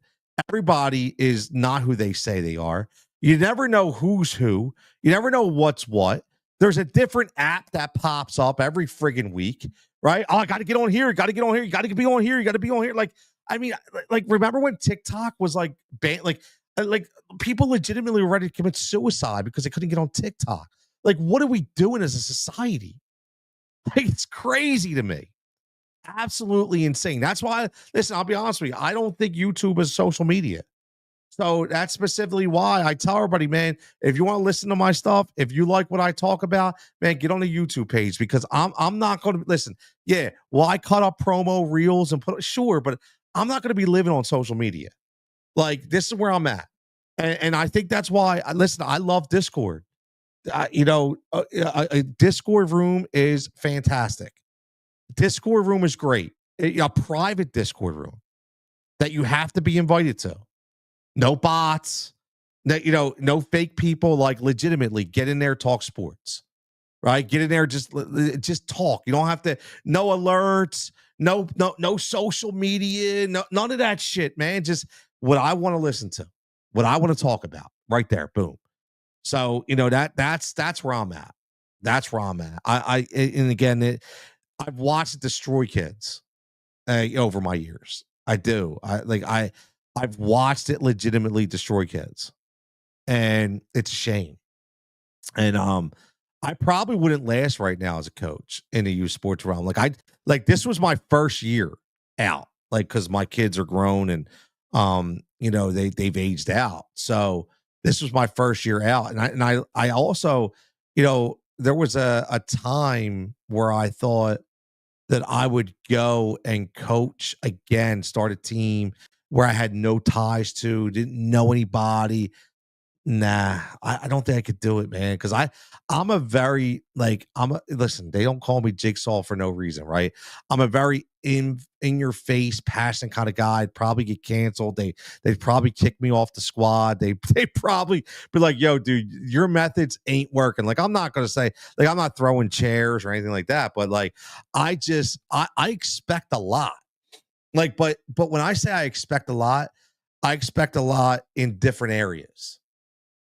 Everybody is not who they say they are. You never know who's who. You never know what's what. There's a different app that pops up every friggin' week, right? Oh, I got to get on here. Got to get on here. You got to be on here. You got to be on here. Like, I mean, like, remember when TikTok was like banned? Like, people legitimately were ready to commit suicide because they couldn't get on TikTok. Like, what are we doing as a society? Like, it's crazy to me. Absolutely insane. That's why, listen, I'll be honest with you. I don't think YouTube is social media. So that's specifically why I tell everybody, man, if you want to listen to my stuff, if you like what I talk about, man, get on the YouTube page, because I'm not going to listen. Yeah, well, I cut up promo reels and sure, but I'm not going to be living on social media. Like, this is where I'm at. And I think that's why listen, I love Discord. A Discord room is fantastic. Discord room is great. A private Discord room that you have to be invited to. No bots. No fake people. Like, legitimately get in there, talk sports. Right? Get in there, just talk. You don't have to. No alerts. No social media. No, none of that shit, man. Just what I want to listen to, what I want to talk about. Right there. Boom. So that's where I'm at. That's where I'm at. And again, I've watched it destroy kids over my years. I do. I've watched it legitimately destroy kids, and it's a shame. And I probably wouldn't last right now as a coach in the youth sports realm. Like this was my first year out, like, because my kids are grown and they've aged out. So this was my first year out, and I also, there was a time where I thought that I would go and coach again, start a team where I had no ties to, didn't know anybody. Nah, I don't think I could do it, man. Because I'm a very like I'm a listen. They don't call me Jigsaw for no reason, right? I'm a very in your face, passionate kind of guy. I'd probably get canceled. They'd probably kick me off the squad. They probably be like, "Yo, dude, your methods ain't working." Like I'm not gonna say like I'm not throwing chairs or anything like that, but like I expect a lot. Like, but when I say I expect a lot, I expect a lot in different areas.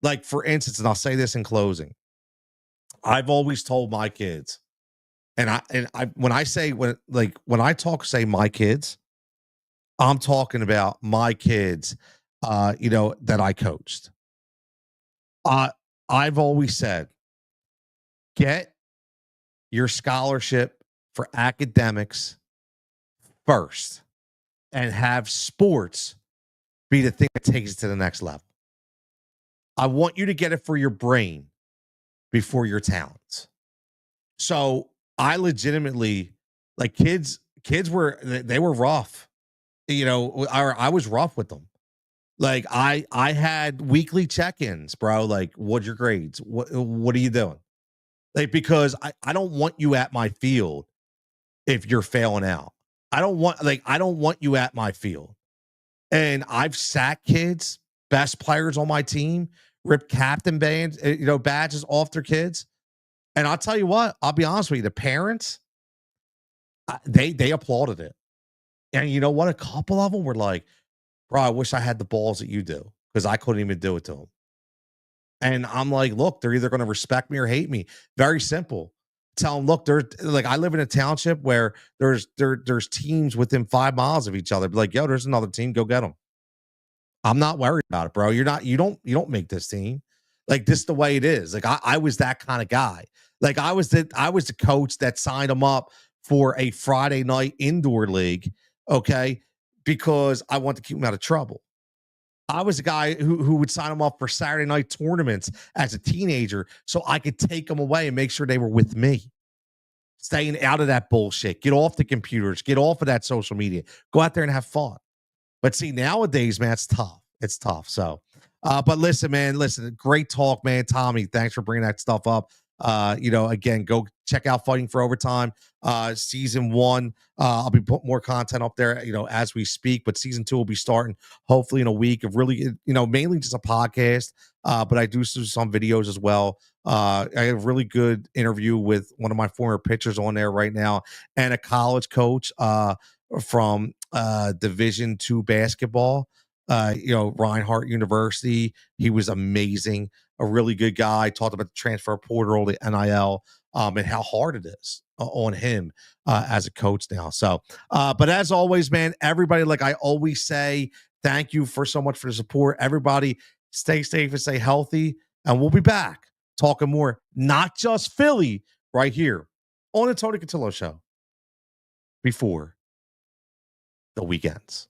Like, for instance, and I'll say this in closing, I've always told my kids, and I when I say when I talk, say my kids, I'm talking about my kids, that I coached. Uh, I've always said, get your scholarship for academics first and have sports be the thing that takes it to the next level. I want you to get it for your brain before your talents. So I legitimately like kids were they were rough. I was rough with them. Like I had weekly check-ins, bro. Like, what's your grades? What are you doing? Like, because I don't want you at my field if you're failing out. I don't want you at my field. And I've sacked kids, best players on my team, ripped captain bands, badges off their kids. And I'll tell you what, I'll be honest with you, the parents, they applauded it. And you know what? A couple of them were like, "Bro, I wish I had the balls that you do because I couldn't even do it to them." And I'm like, "Look, they're either going to respect me or hate me. Very simple. Tell them, look, they're like, I live in a township where there's teams within 5 miles of each other. Be like, yo, there's another team. Go get them. I'm not worried about it, bro. You don't make this team. Like this is the way it is. Like I was that kind of guy. Like I was the coach that signed him up for a Friday night indoor league, okay, because I want to keep him out of trouble. I was a guy who would sign him up for Saturday night tournaments as a teenager so I could take them away and make sure they were with me. Staying out of that bullshit. Get off the computers. Get off of that social media. Go out there and have fun. But see, nowadays, man, it's tough. It's tough. So, but listen, man, listen, great talk, man. Tommy, thanks for bringing that stuff up. Again, go check out Fighting for Overtime, season one. I'll be putting more content up there, as we speak. But season two will be starting hopefully in a week of really, mainly just a podcast. But I do some videos as well. I have a really good interview with one of my former pitchers on there right now, and a college coach. From Division two basketball. Reinhardt University. He was amazing, a really good guy. Talked about the transfer portal, the NIL, and how hard it is on him as a coach now. So, but as always, man, everybody, like I always say, thank you for so much for the support. Everybody, stay safe and stay healthy, and we'll be back talking more, not just Philly, right here on the Tony Cotillo Show before the weekends.